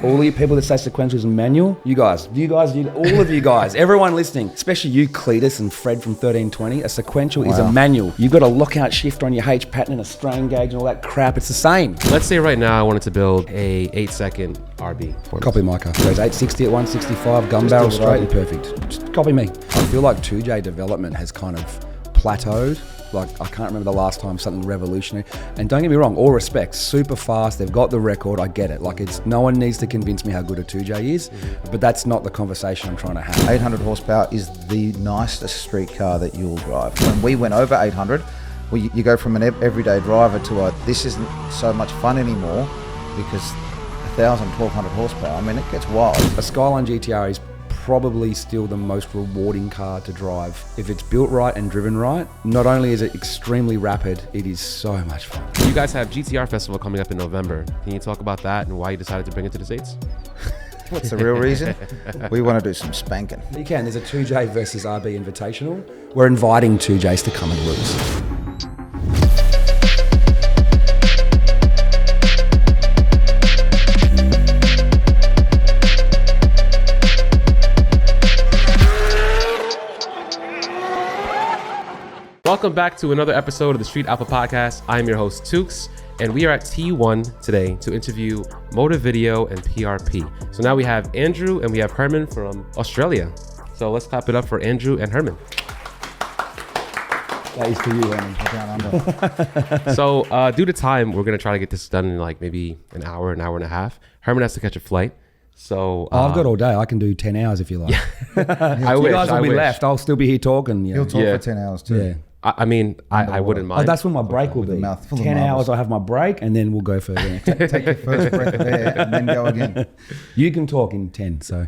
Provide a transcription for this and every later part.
All you people that say sequential is manual, all of you guys, everyone listening, especially you, Cletus and Fred from 1320, a sequential is a manual. You've got a lockout shift on your H pattern and a strain gauge and all that crap. It's the same. Let's say right now I wanted to build a 8-second RB. Copy my car. Goes 860 at 165, gun barrel straight and perfect. Just copy me. I feel like 2J development has kind of plateaued. Like, I can't remember the last time something revolutionary. And don't get me wrong, all respect, super fast. They've got the record. I get it. Like, no one needs to convince me how good a 2J is, but that's not the conversation I'm trying to have. 800 horsepower is the nicest street car that you'll drive. When we went over 800, you go from an everyday driver to this isn't so much fun anymore because 1,000, 1,200 horsepower. I mean, it gets wild. A Skyline GTR is probably still the most rewarding car to drive. If it's built right and driven right, not only is it extremely rapid, it is so much fun. You guys have GTR Festival coming up in November. Can you talk about that and why you decided to bring it to the States? What's the real reason? We want to do some spanking. You can. There's a 2J versus RB Invitational. We're inviting 2Js to come and lose. Welcome back to another episode of the Street Alpha Podcast. I'm your host, Tukes, and we are at T1 today to interview Motive Video and PRP. So now we have Andrew and we have Herman from Australia. So let's clap it up for Andrew and Herman. That is for you, Herman. So due to time, we're going to try to get this done in like maybe an hour and a half. Herman has to catch a flight. So I've got all day. I can do 10 hours if you like. I you wish. guys will be left. I'll still be here talking. He'll talk for 10 hours too. Yeah. I mean, I wouldn't mind. Oh, that's when my break will be. 10 hours I have my break and then we'll go further. Take your first breath of air and then go again. You can talk in 10, so.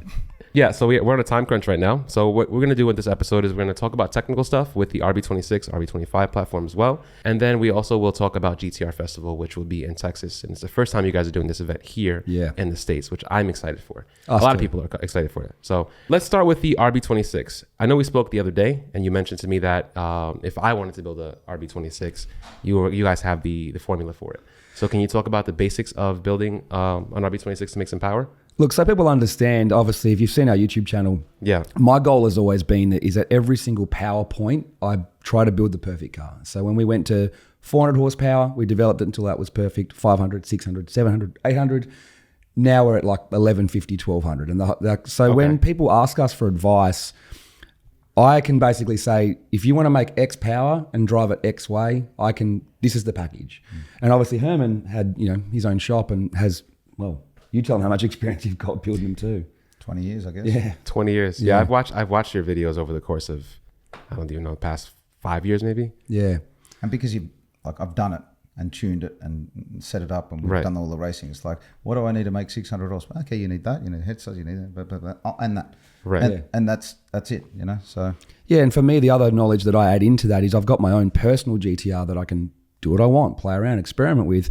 Yeah, so we're on a time crunch right now. So what we're going to do with this episode is we're going to talk about technical stuff with the RB26, RB25 platform as well. And then we also will talk about GTR Festival, which will be in Texas. And it's the first time you guys are doing this event here in the States, which I'm excited for. A lot of people are excited for it. So let's start with the RB26. I know we spoke the other day and you mentioned to me that if I wanted to build a RB26, you guys have the formula for it. So can you talk about the basics of building an RB26 to make some power? Look, so people understand, obviously, if you've seen our YouTube channel, my goal has always been that is at every single power point, I try to build the perfect car. So when we went to 400 horsepower, we developed it until that was perfect, 500, 600, 700, 800. Now we're at like 1150, 1200. And when people ask us for advice, I can basically say, if you want to make X power and drive it X way, this is the package. And obviously Herman had, his own shop and has, you tell them how much experience you've got building them too. 20 years, I guess. Yeah. 20 years. Yeah. I've watched your videos over the course of, I don't even know, the past 5 years maybe. Yeah. And because I've done it and tuned it and set it up and we've done all the racing. It's like, what do I need to make 600 horsepower? Okay, you need that, you need headsets, you need that, blah, blah, blah, and that. Right. And that's it, so. Yeah, and for me, the other knowledge that I add into that is I've got my own personal GTR that I can do what I want, play around, experiment with.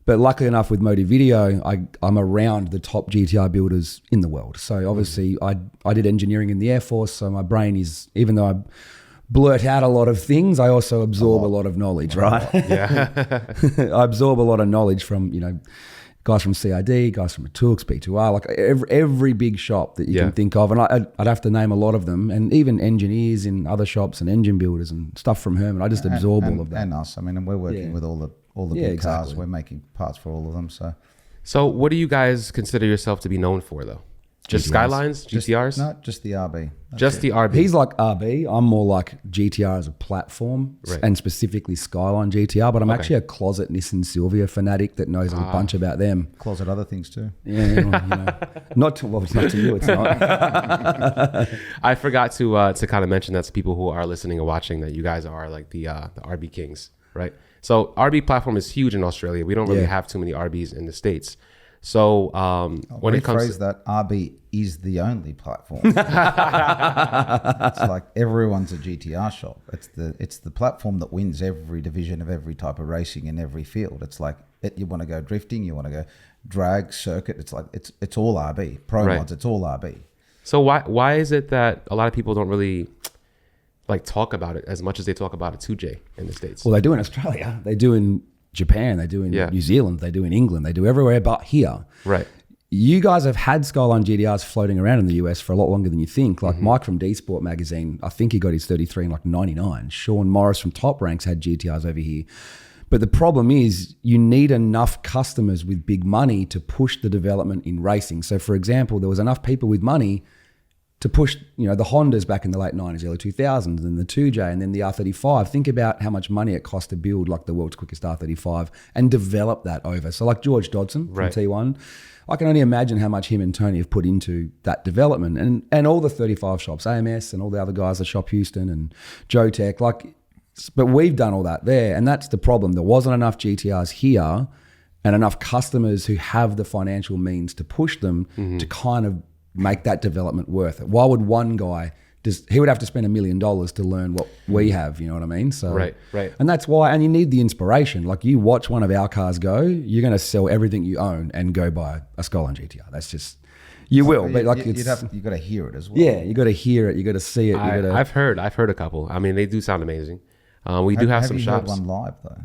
But luckily enough with Motive Video, I'm around the top GTR builders in the world. So obviously I did engineering in the Air Force, so my brain is, even though I blurt out a lot of things, I also absorb a lot of knowledge, right? Yeah. I absorb a lot of knowledge from, guys from CID, guys from Tooks, B2R, like every big shop that you can think of. And I'd have to name a lot of them, and even engineers in other shops and engine builders and stuff from Herman. I just absorb all of that. And us. I mean, and we're working with all the big cars. We're making parts for all of them. So what do you guys consider yourself to be known for though? Just GTRs? Skylines, GTRs? No, just the RB. Just the RB. He's like RB. I'm more like GTR as a platform, and specifically Skyline GTR. But I'm actually a closet Nissan Silvia fanatic that knows a bunch about them. Closet other things too. Yeah, not to you. It's not. I forgot to kind of mention that to people who are listening and watching that you guys are like the RB kings, right? So RB platform is huge in Australia. We don't really have too many RBs in the States. So when it comes to that, RB is the only platform. It's like everyone's a GTR shop. It's the platform that wins every division of every type of racing in every field. It's like you want to go drifting, you want to go drag, circuit. It's like it's all RB. Pro mods, it's all RB. So why is it that a lot of people don't really like talk about it as much as they talk about a 2J in the States? Well, they do in Australia. They do in Japan. They do in New Zealand. They do in England. They do everywhere but here. Right. you guys have had Skyline GTRs floating around in the US for a lot longer than you think. Like Mike from D Sport magazine, I think he got his 33 in like 99. Sean Morris from Top Ranks had GTRs over here. But the problem is you need enough customers with big money to push the development in racing. So for example, there was enough people with money to push, the Hondas back in the late 90s, early 2000s, and the 2J, and then the R35. Think about how much money it cost to build like the world's quickest R35 and develop that over. So like George Dodson from T1, I can only imagine how much him and Tony have put into that development, and all the 35 shops, AMS and all the other guys at Shop Houston and Joe Tech, but we've done all that there, and that's the problem. There wasn't enough GTRs here and enough customers who have the financial means to push them to kind of make that development worth it. Why would one guy he would have to spend $1 million to learn what we have, you know what I mean? So right. And that's why, and you need the inspiration. Like you watch one of our cars go, you're going to sell everything you own and go buy a Skyline GTR. That's just, you will, but like you got to hear it as well. Yeah, you got to hear it, you got to see it. I've heard a couple. I mean, they do sound amazing. We do have some shops. Have you heard one live though?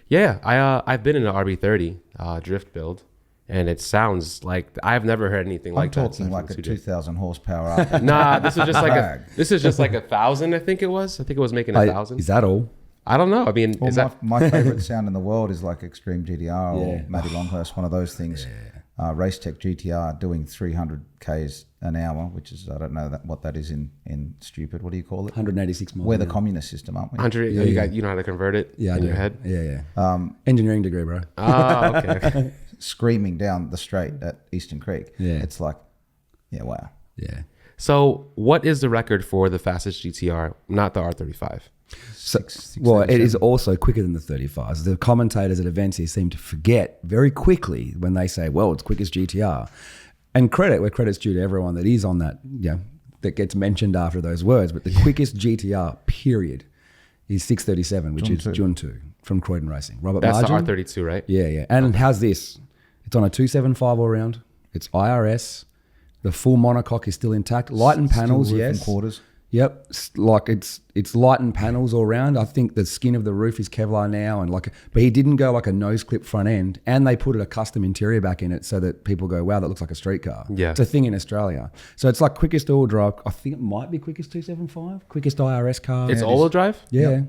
Yeah, I've been in an RB30 drift build. And it sounds like I've never heard anything like that. I'm talking like a 2,000 horsepower. Nah, this is just like 1,000. I think it was. I think it was making 1,000. Is that all? I don't know. I mean, my favorite sound in the world is like Extreme GTR or Matty Longhurst, one of those things. Race Tech GTR doing 300 Ks an hour, which is, I don't know what that is in stupid. What do you call it? 186 miles. We're the communist system, aren't we? 100. You know how to convert it in your head? Yeah. Engineering degree, bro. Oh, okay. Screaming down the straight at Eastern Creek. Yeah. It's like, wow. Yeah. So what is the record for the fastest GTR, not the R35? It is also quicker than the 35s. The commentators at events here seem to forget very quickly when they say, well, it's quickest GTR. And where credit's due to everyone that is on that, that gets mentioned after those words. But the quickest GTR, period, is 637, which is Jun 2 from Croydon Racing. That's Margin, the R32, right? Yeah. And how's this? It's on a 275 all round. It's IRS. The full monocoque is still intact. Lightened panels, yes. And quarters. Yep, like it's lightened panels all around. I think the skin of the roof is Kevlar now, but he didn't go like a nose clip front end, and they put a custom interior back in it so that people go, wow, that looks like a street car. Yeah, it's a thing in Australia. So it's like quickest all drive. I think it might be quickest 275, quickest IRS car. It's all-wheel drive. Yeah,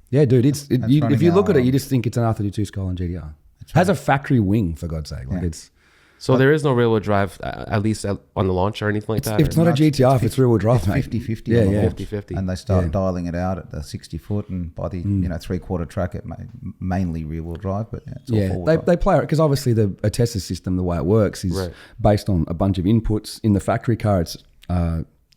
yeah, dude. If you look at it, you just think it's an R32 Skyline GTR. It has a factory wing, for God's sake. So there is no rear-wheel drive, at least on the launch or anything like that? It's not a GTR if it's rear-wheel drive, mate. 50-50. Yeah. 50-50. And they start dialing it out at the 60-foot, and by the three-quarter track, it mainly rear-wheel drive, but it's all four-wheel drive. They play it, because obviously the Tesla system, the way it works, is based on a bunch of inputs. In the factory car, it's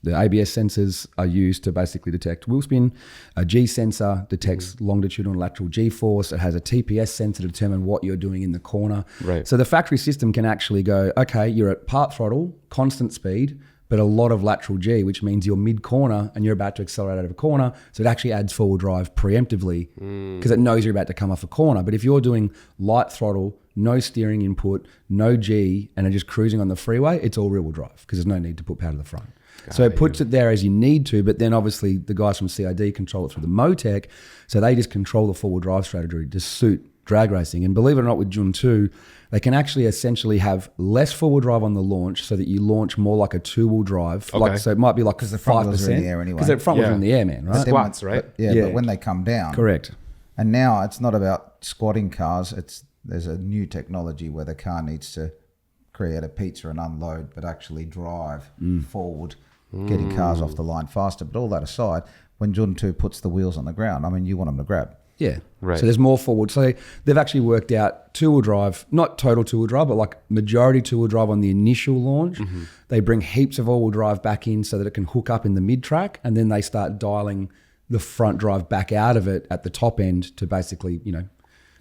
the ABS sensors are used to basically detect wheel spin. A G sensor detects longitudinal and lateral G-force. It has a TPS sensor to determine what you're doing in the corner. Right. So the factory system can actually go, okay, you're at part throttle, constant speed, but a lot of lateral G, which means you're mid-corner and you're about to accelerate out of a corner. So it actually adds forward drive preemptively because it knows you're about to come off a corner. But if you're doing light throttle, no steering input, no G, and are just cruising on the freeway, it's all rear-wheel drive because there's no need to put power to the front. So it puts it there as you need to, but then obviously the guys from CID control it through the Motec, so they just control the forward drive strategy to suit drag racing. And believe it or not, with Jun 2, they can actually essentially have less forward drive on the launch so that you launch more like a two-wheel drive. Okay. So it might be like 5%. Because the front wheels are in the air anyway. Because the front wheels are in the air, man, right? Squats, right? But when they come down. Correct. And now it's not about squatting cars. There's a new technology where the car needs to create a pizza and unload, but actually drive forward, getting cars off the line faster. But all that aside, when Jordan 2 puts the wheels on the ground, I mean, you want them to grab. Yeah. Right. So there's more forward. So they've actually worked out two-wheel drive, not total two-wheel drive, but like majority two-wheel drive on the initial launch. Mm-hmm. They bring heaps of all-wheel drive back in so that it can hook up in the mid-track, and then they start dialing the front drive back out of it at the top end to basically,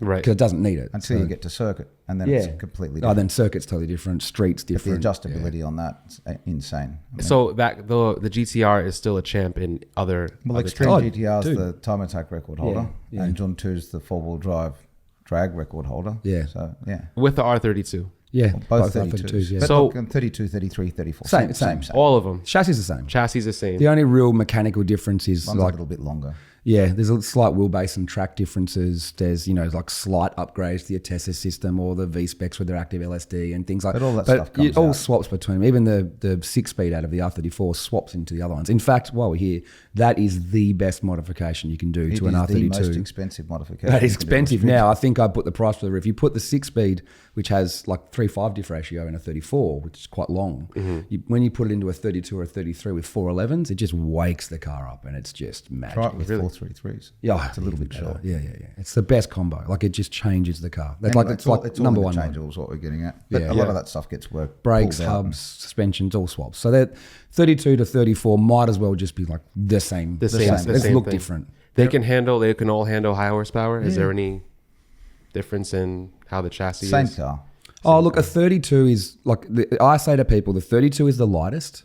right, because it doesn't need it. Until you get to circuit, and then it's completely different. Then circuit's totally different, street's different. But the adjustability on that's insane. I mean, so that the GTR is still a champ in other... Well, Extreme GTR is the time attack record holder, and John 2's the four-wheel drive drag record holder. Yeah. So, yeah. With the R32. Yeah, both 32s. yeah. But So 32, 33, 34. Same. All of them. Chassis is the same. Chassis is the same. The only real mechanical difference is one's a little bit longer. Yeah, there's a slight wheelbase and track differences. There's, like slight upgrades to your Tesla system or the V-Specs with their active LSD and things like that. But all that stuff comes all out. swaps between them. Even the 6-speed out of the R34 swaps into the other ones. In fact, while we're here, that is the best modification you can do to an R32. It is the most expensive modification. That is expensive now. I think I put the price for the roof. You put the 6-speed, which has like 3.5 diff ratio in a 34, which is quite long. When you put it into a 32 or a 33 with 411s, it just wakes the car up and it's just magic. Try it with 433s. Yeah, it's a little bit short. Yeah. It's the best combo. Like it just changes the car. That's Anyway, it's like it's number all one. interchangeables what we're getting at. But a lot of that stuff gets worked. Brakes, pulled out hubs, suspensions, all swaps. So that 32 to 34 might as well just be like the same. The same Let's look thing. different. They can all handle high horsepower. Is there any difference in how the chassis Same is? car. Oh, look, a 32 is like, I say to people, the 32 is the lightest,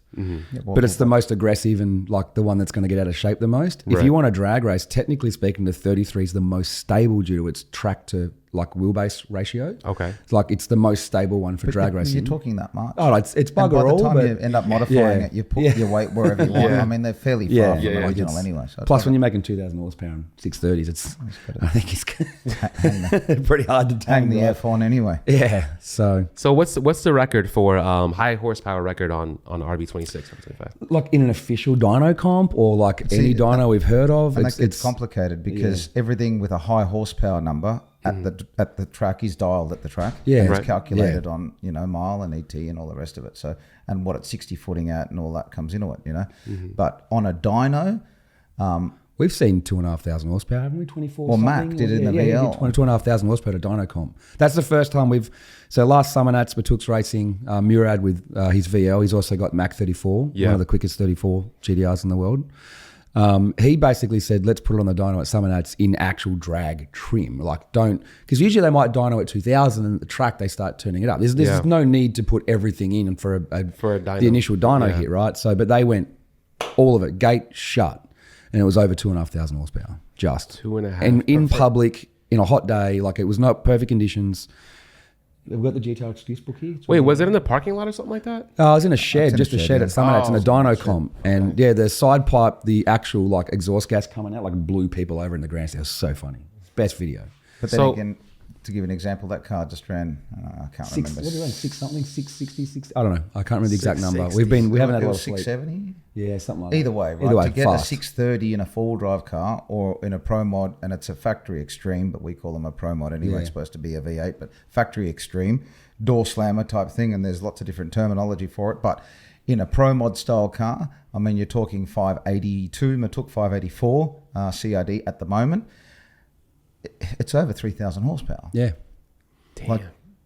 but it's the most aggressive and like the one that's going to get out of shape the most. If you want a drag race, technically speaking, the 33 is the most stable due to its track to like wheelbase ratio. Okay. It's like it's the most stable one for drag racing. You're talking that much. Oh, it's bugger all. And by the time but you end up modifying it, you put your weight wherever you want. I mean, they're fairly far from the original anyway. So plus, when you're making 2,000 horsepower and 630s, I think it's pretty hard to hang the that. F on anyway. Yeah. So what's the record for high horsepower record on RB26, RB25? like in an official dyno comp or like any dyno we've heard of, and it's complicated because everything with a high horsepower number at the track is dialed at the track. Yeah. And it's calculated on, mile and ET and all the rest of it. So, and what it's 60 footing out and all that comes into it, But on a dyno, we've seen 2,500 horsepower, haven't we? 24. Well, Mac did it in the VL. 2,500 horsepower to dyno comp. That's the first time so last summer Nats Batux Racing, Murad with his VL, he's also got Mac 34, one of the quickest 34 GTRs in the world. He basically said, let's put it on the dyno at Summer Nats in actual drag trim. Like because usually they might dyno at 2,000 and at the track they start turning it up. There's no need to put everything in for a dyno. The initial dyno hit, right? So, but they went all of it, gate shut, and it was over 2,500 horsepower, just 2.5. And in public, in a hot day, like it was not perfect conditions. We've got the GTR excuse book here. Wait, was it in the parking lot or something like that? I was in a shed, just a shed at Summer Nats in a dyno comp. And the side pipe, the actual like exhaust gas coming out, like blew people over in the grandstand. It was so funny. Best video. But then again, to give an example, that car just ran, I can't remember. What did it run? 660, 6? I don't know. I can't remember the exact number. We haven't had a lot of sleep. 670? Yeah, something like that. Either way, right? Either way, to get fast. a 630 in a four-wheel drive car or in a Pro Mod, and it's a factory extreme, but we call them a Pro Mod anyway. It's supposed to be a V8, but factory extreme, door slammer type thing, and there's lots of different terminology for it. But in a Pro Mod style car, I mean, you're talking 582, Matuk 584 CRD at the moment. It's over 3,000 horsepower. Yeah. Damn. Like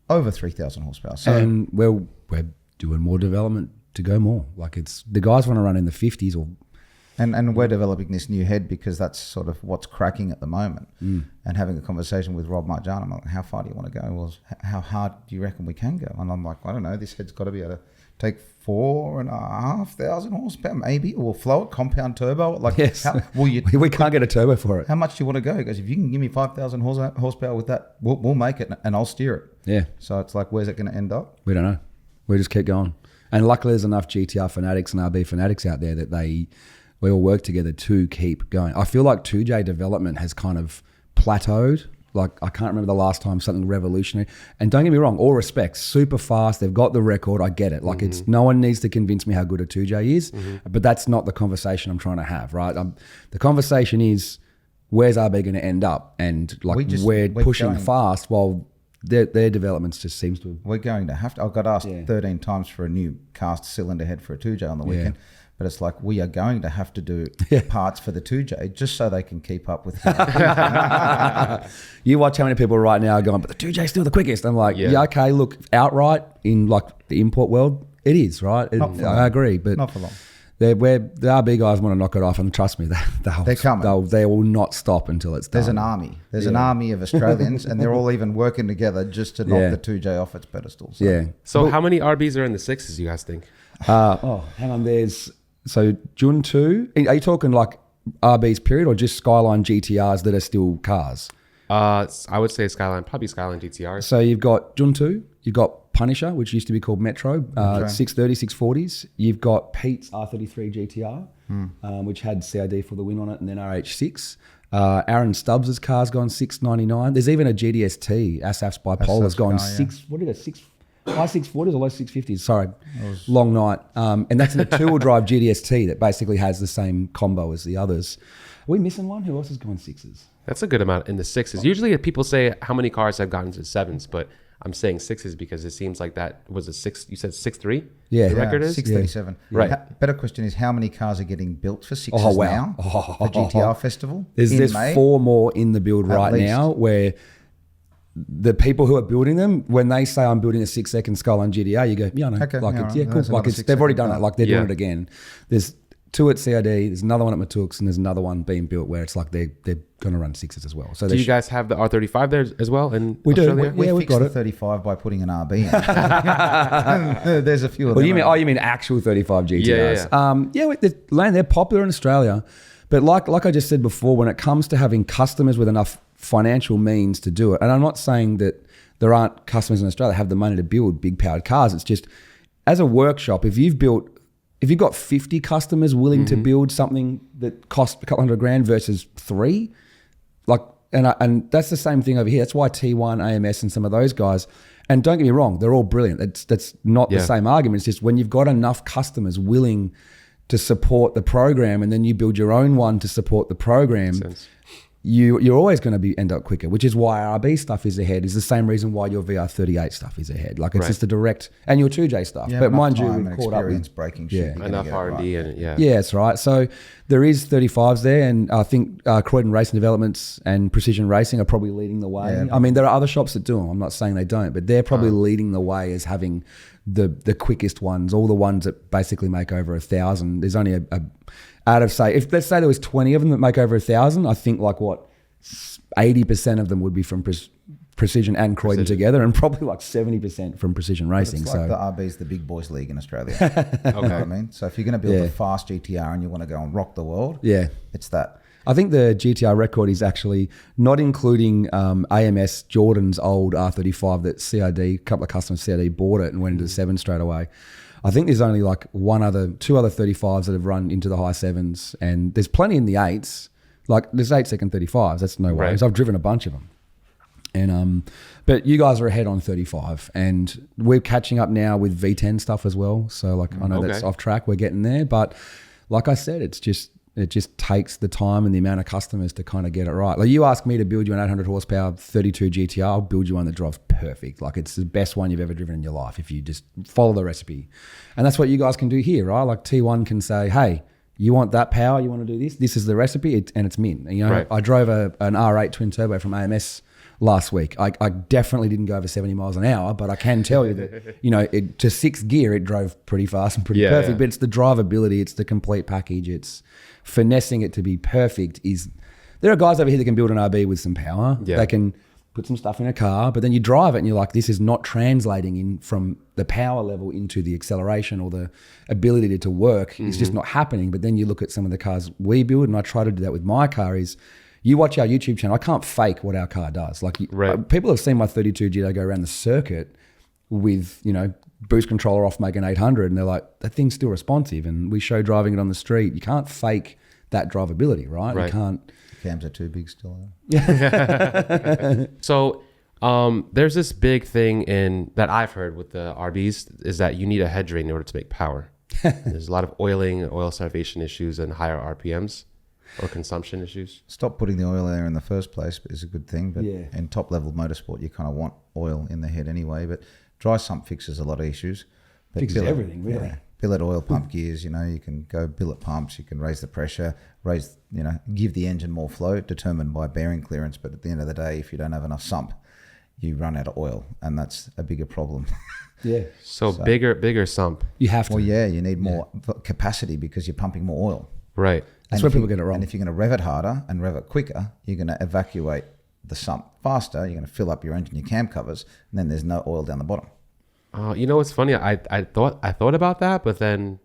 over 3,000 horsepower. So, and we're doing more development to go more. Like the guys want to run in the 50s or. And we're developing this new head because that's sort of what's cracking at the moment. And having a conversation with Rob Marjan, I'm like, how far do you want to go? Well, how hard do you reckon we can go? And I'm like, I don't know, this head's got to be able to take 4,500 horsepower, maybe, or we'll flow it, compound turbo. Like, yes. We can't get a turbo for it. How much do you want to go? He goes, if you can give me 5,000 horsepower with that, we'll make it and I'll steer it. Yeah. So it's like, where's it going to end up? We don't know. We just keep going. And luckily there's enough GTR fanatics and RB fanatics out there that we all work together to keep going. I feel like 2J development has kind of plateaued. Like, I can't remember the last time something revolutionary. And don't get me wrong, all respects, super fast. They've got the record. I get it. Like, it's no one needs to convince me how good a 2J is. But that's not the conversation I'm trying to have, right? The conversation is, where's RB going to end up? And like, we're pushing fast while their developments just seems to. We're going to have to. I got asked 13 times for a new cast cylinder head for a 2J on the weekend. But it's like, we are going to have to do parts for the 2J just so they can keep up with it. You watch how many people right now are going, but the 2J's still the quickest. I'm like, okay, look, outright in like the import world, it is, right? I agree, but not for long. The RB guys want to knock it off, and trust me, they're coming. They will not stop until it's done. There's an army. There's an army of Australians, and they're all even working together just to knock the 2J off its pedestal. So how many RBs are in the sixes, you guys think? Hang on, so Jun 2, are you talking like RBs period or just Skyline GTRs that are still cars? I would say Skyline, probably Skyline GTRs. So you've got Jun 2, you've got Punisher, which used to be called Metro, 630, 640s. You've got Pete's R33 GTR. which had CID for the win on it, and then RH6. Aaron Stubbs' car's gone $699. There's even a GDST, Asaf's Bipolar's gone high 640s or low 650s. Sorry, long night. And that's in a two-wheel drive GDST that basically has the same combo as the others. Are we missing one? Who else has gone 6s? That's a good amount in the 6s. Usually people say how many cars have gotten to 7s, but I'm saying 6s because it seems like that was a 6. You said 6.3? Yeah. The record is 637. Yeah. Right. Better question is how many cars are getting built for 6s now? The GTR Festival. There's 4 more in the build right now where the people who are building them, when they say I'm building a 6-second Skyline GTR, you go, yeah, I know. Okay, like it's, cool. Like they've already done it. Like they're doing it again. There's 2 at CID. There's another one at Matooks, and there's another one being built where it's like they're going to run 6s as well. So do you guys have the R35 there as well in we Australia? Do. We got the 35 by putting an RB in. There's a few of them. You mean actual 35 GTRs? They're popular in Australia. But like I just said before, when it comes to having customers with enough financial means to do it, and I'm not saying that there aren't customers in Australia that have the money to build big powered cars. It's just, as a workshop, if you've got 50 customers willing to build something that costs a couple $100,000 versus 3, and that's the same thing over here. That's why T1, AMS, and some of those guys. And don't get me wrong, they're all brilliant. That's not the same argument. It's just when you've got enough customers willing to support the program, and then you build your own one to support the program, you're always going to end up quicker, which is why RB stuff is ahead. Is the same reason why your VR38 stuff is ahead. Like it's just a direct, and your 2J stuff. Yeah, but mind you, we caught up with braking shit. Enough R&D and yeah, that's right. So there is 35s there, and I think Croydon Racing Developments and Precision Racing are probably leading the way. Yeah. I mean, there are other shops that do them. I'm not saying they don't, but they're probably leading the way as having the quickest ones, all the ones that basically make over 1,000. There's only out of if let's say there was 20 of them that make over 1,000, I think 80% of them would be from Precision and Croydon together, and probably 70% from Precision Racing. It's like the RB's the big boys league in Australia. You know what I mean? So if you're going to build a fast GTR and you want to go and rock the world, it's that. I think the GTR record is actually not including AMS Jordan's old R35 that CID, a couple of customers CID bought it and went into the 7 straight away. I think there's only 2 other 35s that have run into the high 7s, and there's plenty in the 8s. There's 8-second 35s. That's no worries. I've driven a bunch of them. And but you guys are ahead on 35, and we're catching up now with V10 stuff as well. So I know that's off track. We're getting there, but like I said, it just takes the time and the amount of customers to kind of get it right. You ask me to build you an 800 horsepower 32 GTR, I'll build you one that drives perfect. It's the best one you've ever driven in your life if you just follow the recipe. And that's what you guys can do here, right? T1 can say, hey, you want that power, you want to do this? This is the recipe, and it's mint. And, I drove an R8 twin turbo from AMS last week. I definitely didn't go over 70 miles an hour, but I can tell you that, to 6th gear, it drove pretty fast and pretty perfect. But it's the drivability, it's the complete package, it's finessing it to be perfect. There are guys over here that can build an RB with some power. Yeah. They can put some stuff in a car, but then you drive it and you're like, this is not translating in from the power level into the acceleration or the ability to work. It's just not happening. But then you look at some of the cars we build, and I try to do that with my car, is you watch our YouTube channel, I can't fake what our car does. People have seen my 32 GTO go around the circuit with, boost controller off making 800, and they're like, that thing's still responsive. And we show driving it on the street. You can't fake that drivability, right? You can't. Cams are too big still. So there's this big thing that I've heard with the RBs is that you need a head drain in order to make power. There's a lot of oil starvation issues and higher RPMs or consumption issues. Stop putting the oil there in the first place is a good thing, but in top level motorsport, you kind of want oil in the head anyway. But dry sump fixes a lot of issues. Fixes everything, really. Yeah. Billet oil pump gears, you can go billet pumps, you can raise the pressure, give the engine more flow, determined by bearing clearance. But at the end of the day, if you don't have enough sump, you run out of oil, and that's a bigger problem. So bigger sump. You have to. Well, you need more capacity because you're pumping more oil. Right. That's where people get it wrong. And if you're going to rev it harder and rev it quicker, you're going to evacuate the sump faster. You're going to fill up your engine, your cam covers, and then there's no oil down the bottom. You know what's funny? I thought about that, but then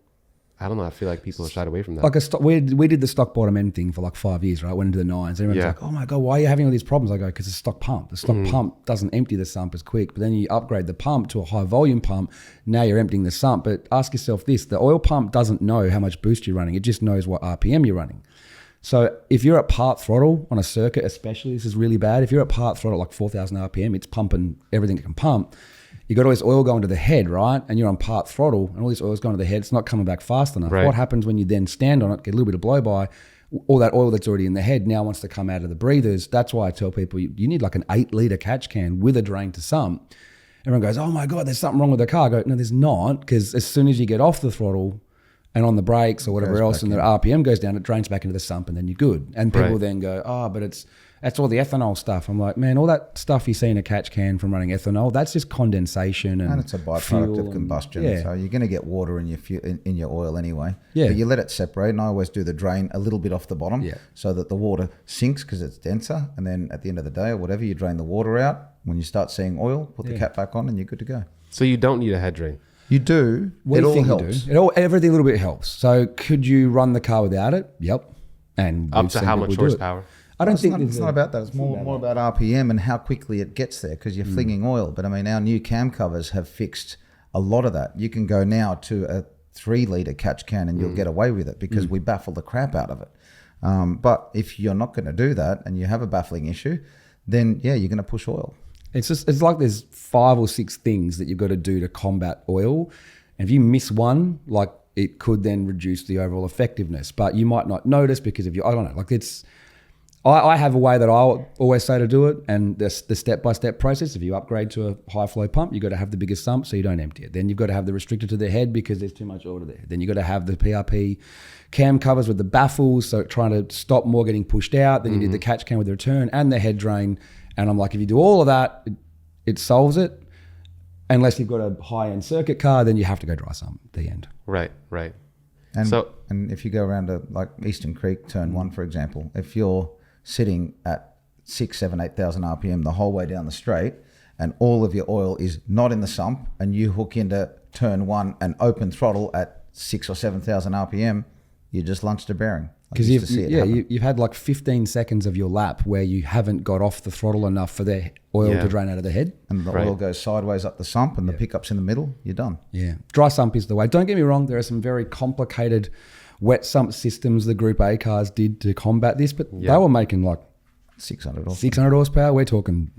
I don't know. I feel like people have shied away from that. Like we did the stock bottom end thing for like 5 years, right? Went into the nines. Everyone's like, oh my God, why are you having all these problems? I go, because it's stock pump. The stock pump doesn't empty the sump as quick. But then you upgrade the pump to a high volume pump. Now you're emptying the sump. But ask yourself this, the oil pump doesn't know how much boost you're running. It just knows what RPM you're running. So if you're at part throttle on a circuit, especially, this is really bad. If you're at part throttle, like 4,000 RPM, it's pumping everything it can pump. You got all this oil going to the head, right? And you're on part throttle and all this oil's going to the head. It's not coming back fast enough. Right. What happens when you then stand on it, get a little bit of blow by, all that oil that's already in the head now wants to come out of the breathers. That's why I tell people you need like an 8-litre catch can with a drain to sump. Everyone goes, oh my God, there's something wrong with the car. I go, no, there's not, because as soon as you get off the throttle and on the brakes or whatever else and the RPM goes down, it drains back into the sump and then you're good. And people then go, oh, but that's all the ethanol stuff. I'm like, man, all that stuff you see in a catch can from running ethanol, that's just condensation and it's a byproduct of combustion. So you're going to get water in your oil anyway. Yeah. But you let it separate, and I always do the drain a little bit off the bottom so that the water sinks because it's denser. And then at the end of the day or whatever, you drain the water out. When you start seeing oil, put the cap back on and you're good to go. So you don't need a head drain? You do. It all helps. Everything a little bit helps. So could you run the car without it? Yep. And up to how much horsepower? I don't think it's not about that. It's more about RPM and how quickly it gets there because you're flinging oil. But I mean, our new cam covers have fixed a lot of that. You can go now to a 3-litre catch can and you'll get away with it because we baffle the crap out of it. But if you're not going to do that and you have a baffling issue, then you're going to push oil. It's like there's 5 or 6 things that you've got to do to combat oil. And if you miss one, like it could then reduce the overall effectiveness. But you might not notice because I don't know, like I have a way that I always say to do it, and the step-by-step process. If you upgrade to a high-flow pump, you've got to have the biggest sump so you don't empty it. Then you've got to have the restrictor to the head because there's too much oil there. Then you've got to have the PRP cam covers with the baffles, so trying to stop more getting pushed out. Then you need the catch can with the return and the head drain. And I'm like, if you do all of that, it solves it. Unless you've got a high-end circuit car, then you have to go dry sump at the end. Right. And if you go around to like Eastern Creek, turn 1, for example, if you're sitting at 6, 7, 8,000 RPM the whole way down the straight and all of your oil is not in the sump and you hook into turn 1 and open throttle at 6 or 7,000 RPM, you just lunched a bearing. Because you've had like 15 seconds of your lap where you haven't got off the throttle enough for the oil to drain out of the head. And the oil goes sideways up the sump and the pickup's in the middle, you're done. Yeah. Dry sump is the way. Don't get me wrong, there are some very complicated wet sump systems the Group A cars did to combat this, but they were making like 600 horsepower. We're talking,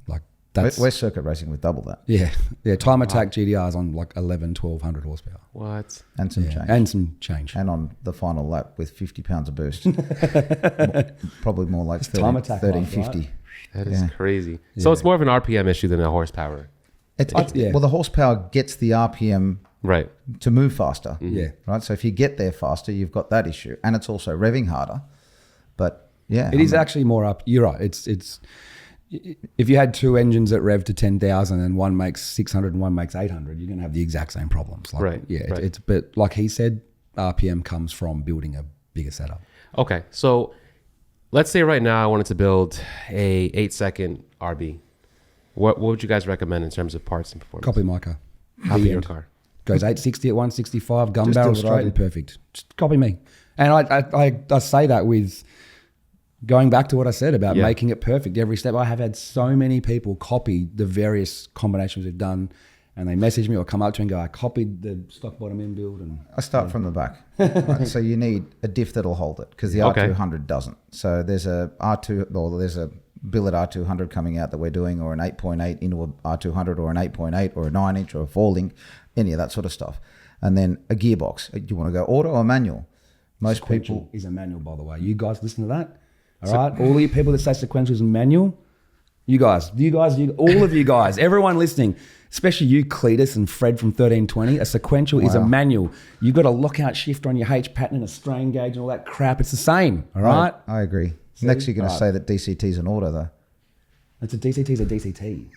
like that's... We're circuit racing with double that. Yeah. Time attack GTRs on like 1,200 horsepower. What? And some change. And on the final lap with 50 pounds of boost. Probably more like 1350. Right? That is crazy. Yeah. So it's more of an RPM issue than a horsepower. Well, the horsepower gets the RPM to move faster. Right. So if you get there faster, you've got that issue, and it's also revving harder. But it is actually more up. You're right. It's if you had 2 engines that rev to 10,000 and one makes 600 and one makes 800, you're going to have the exact same problems. Like, but like he said, RPM comes from building a bigger setup. Okay, so let's say right now I wanted to build a 8-second RB. What would you guys recommend in terms of parts and performance? Copy my car. Copy your car. Goes 860 at 165, gun barrel straight and perfect. Just copy me. And I say that with going back to what I said about making it perfect every step. I have had so many people copy the various combinations we've done, and they message me or come up to me and go, I copied the stock bottom end build. And I start from the back. Right? So you need a diff that'll hold it because the R200 doesn't. So there's a billet R200 coming out that we're doing, or an 8.8 into a R200 or an 8.8 or a 9-inch or a 4-link, any of that sort of stuff. And then a gearbox. Do you want to go auto or manual? Most people is a manual, by the way. You guys listen to that? All right, all you people that say sequential is manual, all of you guys, everyone listening, especially you, Cletus and Fred from 1320, a sequential is a manual. You've got a lockout shifter on your H pattern and a strain gauge and all that crap. It's the same, all right? I agree. See? Next you're going to say that DCT is an auto, though. It's a DCT.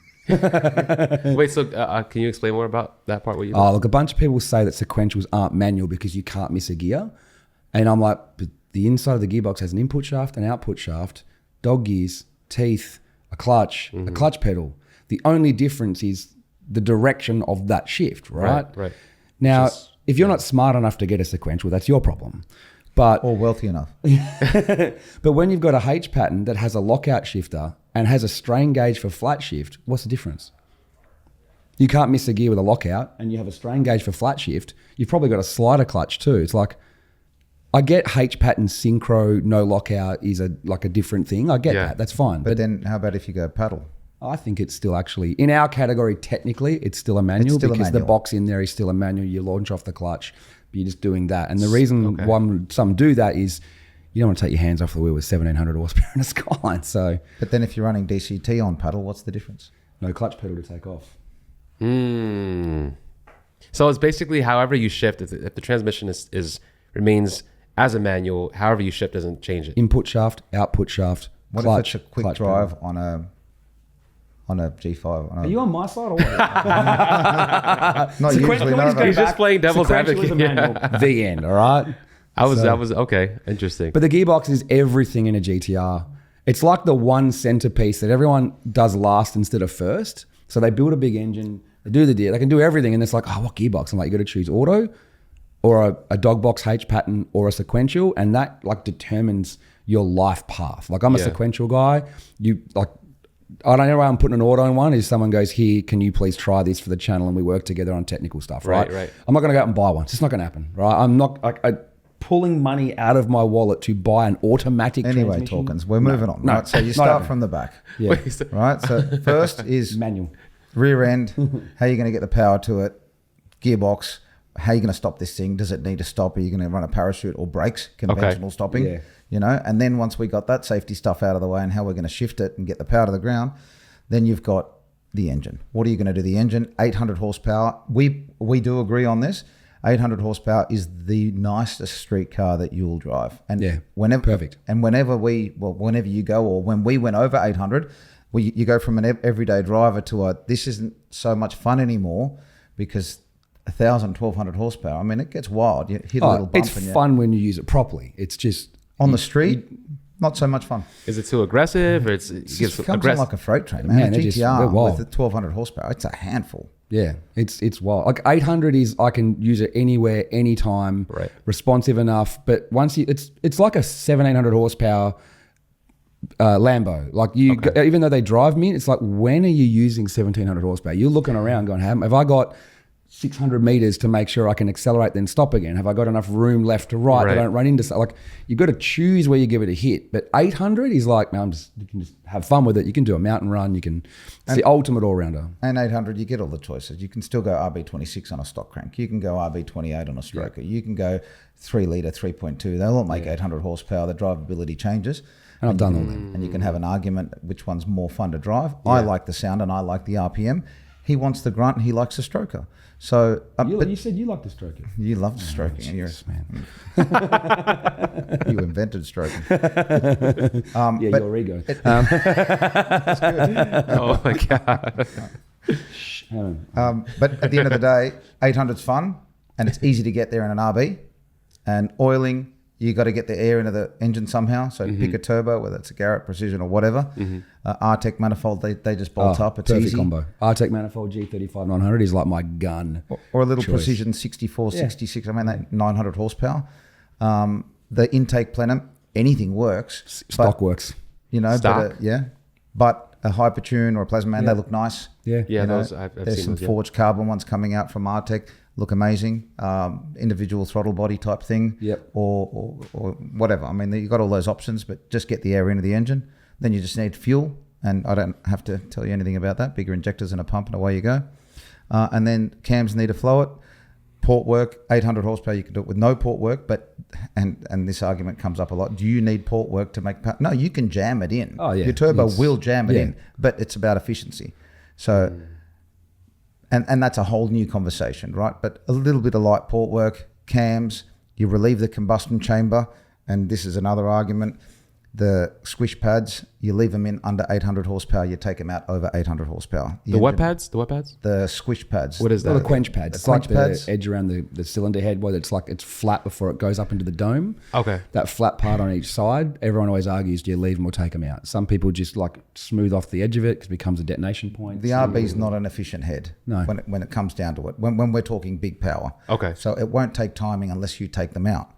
Wait, so can you explain more about that part? Look, a bunch of people say that sequentials aren't manual because you can't miss a gear. And I'm like, but the inside of the gearbox has an input shaft, an output shaft, dog gears, teeth, a clutch pedal. The only difference is the direction of that shift, right? Right. Now, if you're not smart enough to get a sequential, that's your problem. But or wealthy enough. But when you've got a H pattern that has a lockout shifter and has a strain gauge for flat shift, what's the difference? You can't miss a gear with a lockout, and you have a strain gauge for flat shift. You've probably got a slider clutch too. It's like, I get H pattern synchro, no lockout is a different thing. I get that. That's fine. But then how about if you go paddle? I think it's still actually, in our category, technically, it's still a manual because the box in there is still a manual. You launch off the clutch, but you're just doing that. And the reason why some do that is you don't want to take your hands off the wheel with 1,700 horsepower in a Skyline. So, but then if you're running DCT on paddle, what's the difference? No clutch pedal to take off. So it's basically however you shift. If the transmission remains as a manual, however you shift doesn't change it. Input shaft, output shaft. What clutch, if it's a quick drive pedal on a G5? Are you on my side or what? Not usually. No, he's just playing devil's advocate. The end. All right. That was okay. Interesting. But the gearbox is everything in a GTR. It's like the one centerpiece that everyone does last instead of first. So they build a big engine, they do the gear, they can do everything, and it's like, oh, what gearbox? I'm like, you got to choose auto, or a dog box H pattern, or a sequential, and that like determines your life path. Like I'm a sequential guy. I don't know why I'm putting an auto in one. Is someone goes, here, can you please try this for the channel, and we work together on technical stuff, right? Right. I'm not going to go out and buy one. It's just not going to happen, right? I'm not pulling money out of my wallet to buy an automatic Anyway, Hawkins, we're moving on, right? So you start from the back, right? So first is manual. Rear end, how are you going to get the power to it? Gearbox, how are you going to stop this thing? Does it need to stop? Are you going to run a parachute or brakes, conventional stopping? Yeah. You know, and then once we got that safety stuff out of the way and how we're going to shift it and get the power to the ground, then you've got the engine. What are you going to do? The engine, 800 horsepower. We do agree on this. 800 horsepower is the nicest street car that you'll drive. And perfect. And whenever you go, or when we went over 800, you go from an everyday driver to this isn't so much fun anymore, because 1,000, 1,200 horsepower, I mean, it gets wild. You hit a little bump. It's fun when you use it properly. It's just... On the street, not so much fun. Is it too aggressive? Or it comes in like a freight train, man. A GTR with 1,200 horsepower, it's a handful. Yeah, it's wild. Like 800 is, I can use it anywhere, anytime, responsive enough. But once it's like a 1,700 horsepower Lambo. Like even though they drive me, it's like, when are you using 1,700 horsepower? You're looking around going, have I got 600 meters to make sure I can accelerate then stop again? Have I got enough room left to right that I don't run into stuff? Like, you've got to choose where you give it a hit. But 800 is like, man, you can just have fun with it. You can do a mountain run. It's the ultimate all-rounder. And 800, you get all the choices. You can still go RB26 on a stock crank. You can go RB28 on a stroker. You can go 3 litre, 3.2. They'll all make 800 horsepower. The drivability changes. And I've done all that. And you can have an argument which one's more fun to drive. I like the sound and I like the RPM. He wants the grunt and he likes the stroker. So, but you said you like the stroking. You love the stroking. Jesus, man. You invented stroking. Your ego. That's good. Oh my God. But at the end of the day, 800's fun and it's easy to get there in an RB. And oiling, you got to get the air into the engine somehow. So pick a turbo, whether it's a Garrett Precision or whatever. R-Tech manifold, they just bolt up. It's perfect easy. Combo. R-Tech manifold G35 900 is like my gun. Or a little Precision 64, 66. I mean, that 900 horsepower. The intake plenum, anything works. Stock works. You know, Stock. But a Hypertune or a Plasma Man, they look nice. Yeah, you know, those I've there's seen some those, forged carbon ones coming out from R-Tech. Look amazing. Individual throttle body type thing. Or whatever. I mean, you've got all those options, but just get the air into the engine. Then you just need fuel. And I don't have to tell you anything about that. Bigger injectors and a pump and away you go. And then cams need to flow it. Port work, 800 horsepower, you can do it with no port work, but, and this argument comes up a lot. Do you need port work to make power? No, you can jam it in. Oh, yeah. Your turbo will jam it in, but it's about efficiency. So, and that's a whole new conversation, right? But a little bit of light port work, cams, you relieve the combustion chamber, and this is another argument. The squish pads, you leave them in under 800 horsepower, you take them out over 800 horsepower. The what pads? The what pads? The squish pads. What is that? The quench pads. It's quench like pads. the edge around the cylinder head where it's flat before it goes up into the dome. Okay. That flat part on each side, everyone always argues, do you leave them or take them out? Some people just smooth off the edge of it because it becomes a detonation point. The RB is not an efficient head when it comes down to it, when we're talking big power. Okay. So it won't take timing unless you take them out.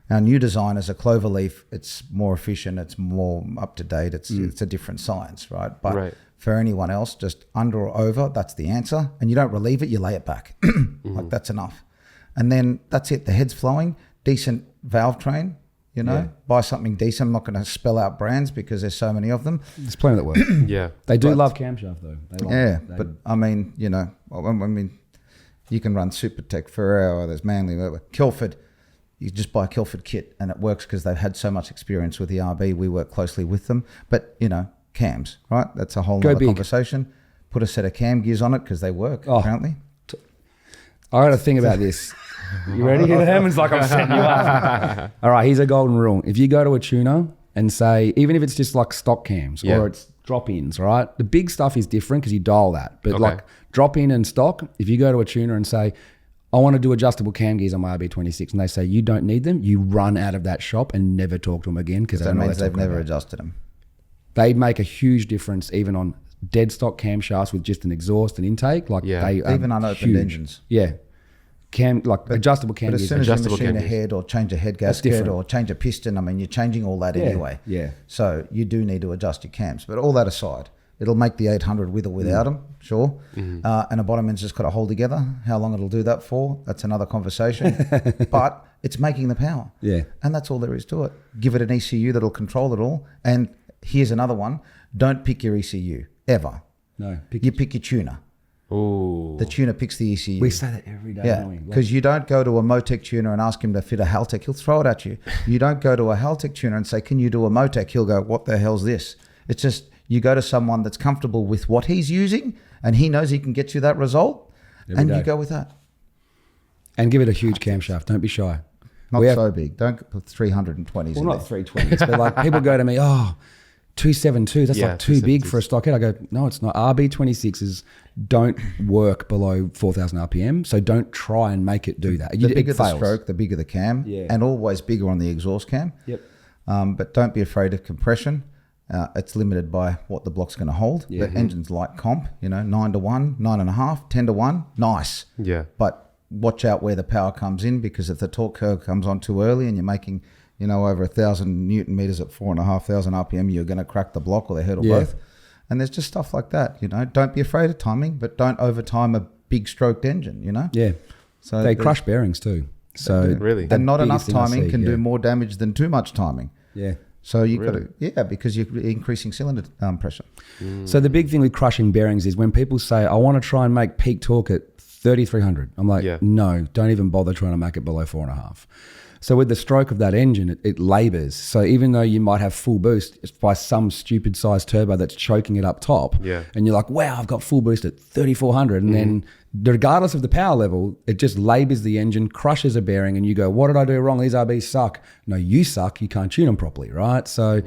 Our new design is a cloverleaf. It's more efficient. It's more up to date. It's a different science, right? But for anyone else, just under or over, that's the answer. And you don't relieve it, you lay it back. That's enough. And then that's it. The head's flowing, decent valve train, buy something decent. I'm not going to spell out brands because there's so many of them. There's plenty that work. Yeah. They do love camshaft though. But I mean, you can run Supertech, Ferrero, there's Manly, Kilford. You just buy a Kilford kit and it works because they've had so much experience with the RB. We work closely with them. But, cams, right? That's a whole other conversation. Put a set of cam gears on it because they work, apparently. I got to think about this. You ready? Herman's like, I'm setting you up. All right, here's a golden rule. If you go to a tuner and say, even if it's just like stock cams or it's drop-ins, right? The big stuff is different because you dial that. But drop-in and stock, if you go to a tuner and say, I want to do adjustable cam gears on my RB26, and they say you don't need them, you run out of that shop and never talk to them again because that means they've never adjusted them. They make a huge difference even on dead stock camshafts with just an exhaust and intake. They even unopened engines. Yeah, adjustable cam gears. But as soon as you machine a head or change a head gasket or change a piston, I mean, you're changing all that anyway. Yeah. So you do need to adjust your cams. But all that aside, it'll make the 800 with or without them, sure. And a bottom end's just got to hold together. How long it'll do that for, that's another conversation. But it's making the power. Yeah. And that's all there is to it. Give it an ECU that'll control it all. And here's another one. Don't pick your ECU, ever. No. Pick your tuner. Ooh. The tuner picks the ECU. We say that every day, don't we? Because you don't go to a Motec tuner and ask him to fit a Haltech. He'll throw it at you. You don't go to a Haltech tuner and say, can you do a Motec? He'll go, what the hell's this? It's just... You go to someone that's comfortable with what he's using and he knows he can get you that result and you go with that. And give it a huge camshaft. Don't be shy. Not so big. Don't put 320s in not 320s, but people go to me, 272, that's too big for a stock head. I go, no, it's not. RB26s don't work below 4,000 RPM, so don't try and make it do that. The bigger the stroke, the bigger the cam, and always bigger on the exhaust cam. Yep. But don't be afraid of compression. It's limited by what the block's going to hold. The engine's like comp, 9 to 1, 9.5, 10 to 1, nice. Yeah. But watch out where the power comes in because if the torque curve comes on too early and you're making, over 1,000 Newton meters at 4,500 RPM, you're going to crack the block or the head or both. And there's just stuff like that, Don't be afraid of timing, but don't overtime a big stroked engine, Yeah. So they crush bearings too. So really, and not enough timing can do more damage than too much timing. Yeah. So you got to, because you're increasing cylinder pressure. So the big thing with crushing bearings is when people say, I want to try and make peak torque at 3,300. I'm like, no, don't even bother trying to make it below 4.5. So with the stroke of that engine, it labors. So even though you might have full boost, it's by some stupid sized turbo that's choking it up top. Yeah. And you're like, wow, I've got full boost at 3,400. And then regardless of the power level, it just labors the engine, crushes a bearing, and you go, what did I do wrong? These RBs suck. No, you suck. You can't tune them properly, right? So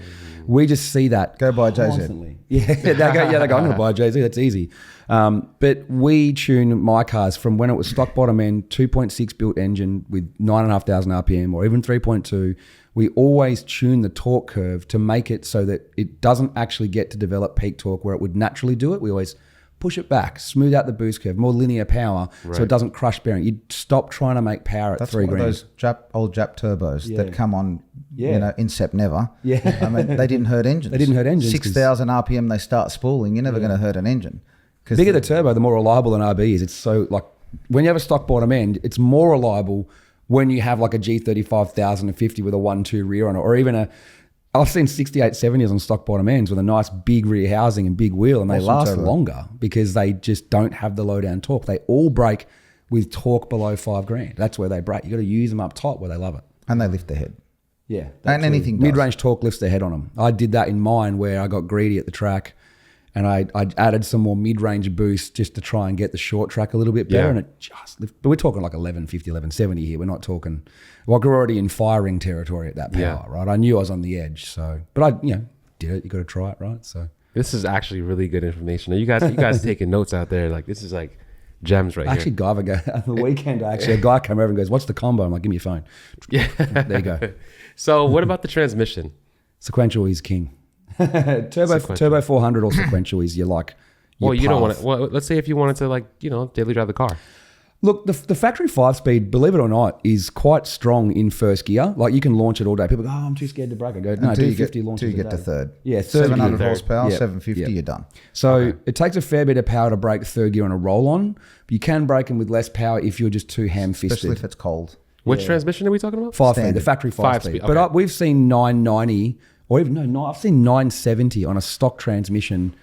we just see that Go buy constantly. JZ. They go, I'm going to buy a JZ. That's easy. But we tune my cars from when it was stock bottom end, 2.6 built engine with 9,500 RPM or even 3.2. We always tune the torque curve to make it so that it doesn't actually get to develop peak torque where it would naturally do it. We always push it back, smooth out the boost curve, more linear power, so it doesn't crush bearing. You stop trying to make power at That's $3,000. Those old Jap turbos that come on, incept never. Yeah. I mean, they didn't hurt engines. 6,000 RPM, they start spooling. You're never going to hurt an engine. Bigger the turbo, the more reliable an RB is. It's so when you have a stock bottom end, it's more reliable when you have like a G35 1050 with a 1.2 rear on it, or even I've seen 6870s on stock bottom ends with a nice big rear housing and big wheel, and they last longer because they just don't have the low down torque. They all break with torque below $5,000. That's where they break. You got to use them up top where they love it. And they lift the head. Yeah. And anything mid-range torque lifts the head on them. I did that in mine where I got greedy at the track and I added some more mid-range boost just to try and get the short track a little bit better. And it just, but we're talking like 1150, 1170 here. We're not talking, like we're already in firing territory at that power, right? I knew I was on the edge, so, but I, did it. You got to try it, right? So this is actually really good information. You guys taking notes out there. Like this is like gems right actually, here. on the weekend, a guy came over and goes, "What's the combo?" I'm like, "Give me your phone." Yeah, there you go. So what about the transmission? Sequential is king. Turbo 400 or sequential is your you don't want to. Well, let's say if you wanted to daily drive the car. Look, the factory 5-speed, believe it or not, is quite strong in first gear. Like you can launch it all day. People go, I'm too scared to brake. I go, no, do 50 launches until you get to third. Yeah, third 700 horsepower, 750, you're done. So it takes a fair bit of power to brake third gear on a roll-on. But you can brake them with less power if you're just too ham-fisted. Especially if it's cold. Which transmission are we talking about? 5-speed, the factory 5-speed. Okay. But we've seen 990, or even, I've seen 970 on a stock transmission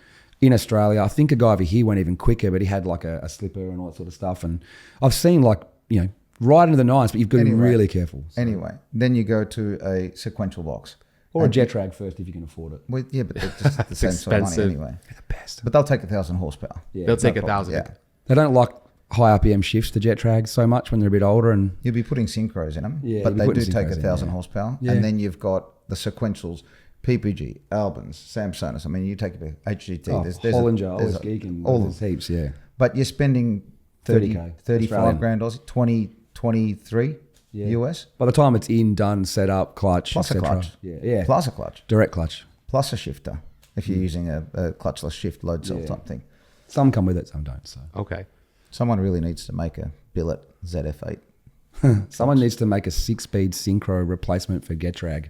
in Australia. I think a guy over here went even quicker, but he had like a slipper and all that sort of stuff. And I've seen right into the nines, but you've got to be really careful. So. Anyway, then you go to a sequential box. Or a jet drag first if you can afford it. Well, yeah, but they're just the same sort of money anyway. They're the best. But they'll take 1,000 horsepower. Yeah, they'll take 1,000. Yeah. They don't like high RPM shifts, the jet drags, so much when they're a bit older. And you'll be putting synchros in them, yeah, but they do take 1,000 horsepower. Yeah. And then you've got the sequentials. PPG, Albans, Samsonite. I mean, you take a bit HGT. There's Hollinger, there's Geekin, all there's heaps, yeah. But you're spending 30K, 35 grand Aussie, 23 US. By the time it's in, done, set up, clutch, plus a clutch. Yeah. Plus a clutch. Direct clutch. Plus a shifter, if you're using a clutchless shift load cell type thing. Some come with it, some don't. So okay. Someone really needs to make a billet ZF8. Someone needs to make a 6-speed synchro replacement for Getrag.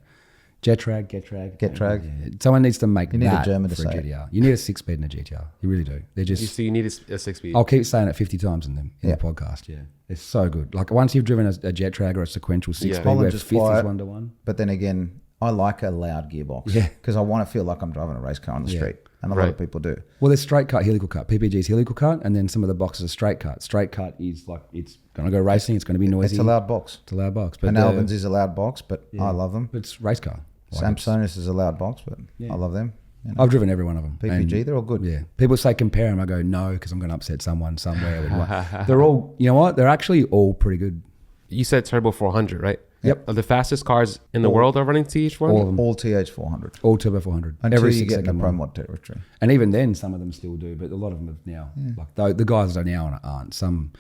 Getrag. Yeah. Someone needs to make you need that a German to for say a GTR. You need a 6-speed in a GTR. You really do. They're just. So you need a 6-speed. I'll keep saying it 50 times in the podcast. Yeah, it's so good. Like once you've driven a Getrag or a sequential 6-speed, where fifth is 1-to-1. But then again, I like a loud gearbox. Yeah, because I want to feel like I'm driving a race car on the street, and a lot of people do. Well, there's straight cut, helical cut. PPG's helical cut, and then some of the boxes are straight cut. Straight cut is like it's going to go racing. It's going to be noisy. It's a loud box. It's a loud box. But and Albans is a loud box, but I love them. But it's race car. Samsonite is a loud box, but I love them. You know. I've driven every one of them. PPG, they're all good. Yeah. People say compare them. I go, no, because I'm going to upset someone somewhere. With they're all, you know what? They're actually all pretty good. You said Turbo 400, right? Yep. Are the fastest cars in the world are running TH400? All of them. All TH400. All Turbo 400. Until every you get in the Pro Mod territory. And even then, some of them still do, but a lot of them have now. Like the guys that are now aren't. Some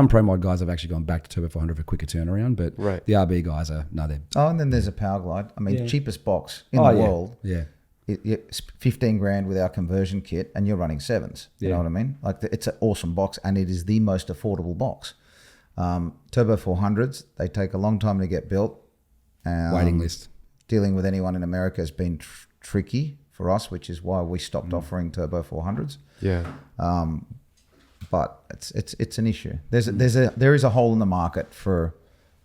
Pro Mod guys have actually gone back to Turbo 400 for quicker turnaround, but the RB guys are, no, they're... Oh, and then there's a Power Glide. I mean, cheapest box in the world. Yeah. It's 15 grand with our conversion kit, and you're running 7s. You know what I mean? Like it's an awesome box, and it is the most affordable box. Turbo 400s, they take a long time to get built. Waiting list. Dealing with anyone in America has been tricky for us, which is why we stopped offering Turbo 400s. Yeah. But it's an issue. There is a hole in the market for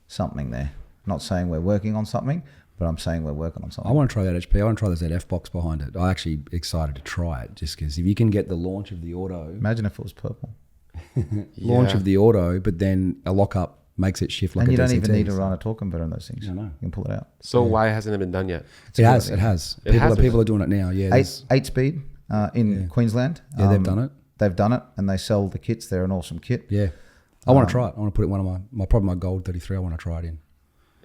something there. Not saying we're working on something, but I'm saying we're working on something. I want to try that HP. I want to try the ZF box behind it. I'm actually excited to try it just because if you can get the launch of the auto. Imagine if it was purple. Launch of the auto, but then a lockup makes it shift like a DCT. And you don't even need to run a torque converter on those things. No. You can pull it out. So why hasn't it been done yet? It has. People are doing it now. Yeah. 8-speed in Queensland. Yeah, they've done it. They've done it, and they sell the kits. They're an awesome kit. Yeah. I want to try it. I want to put it in one of probably my gold 33. I want to try it in.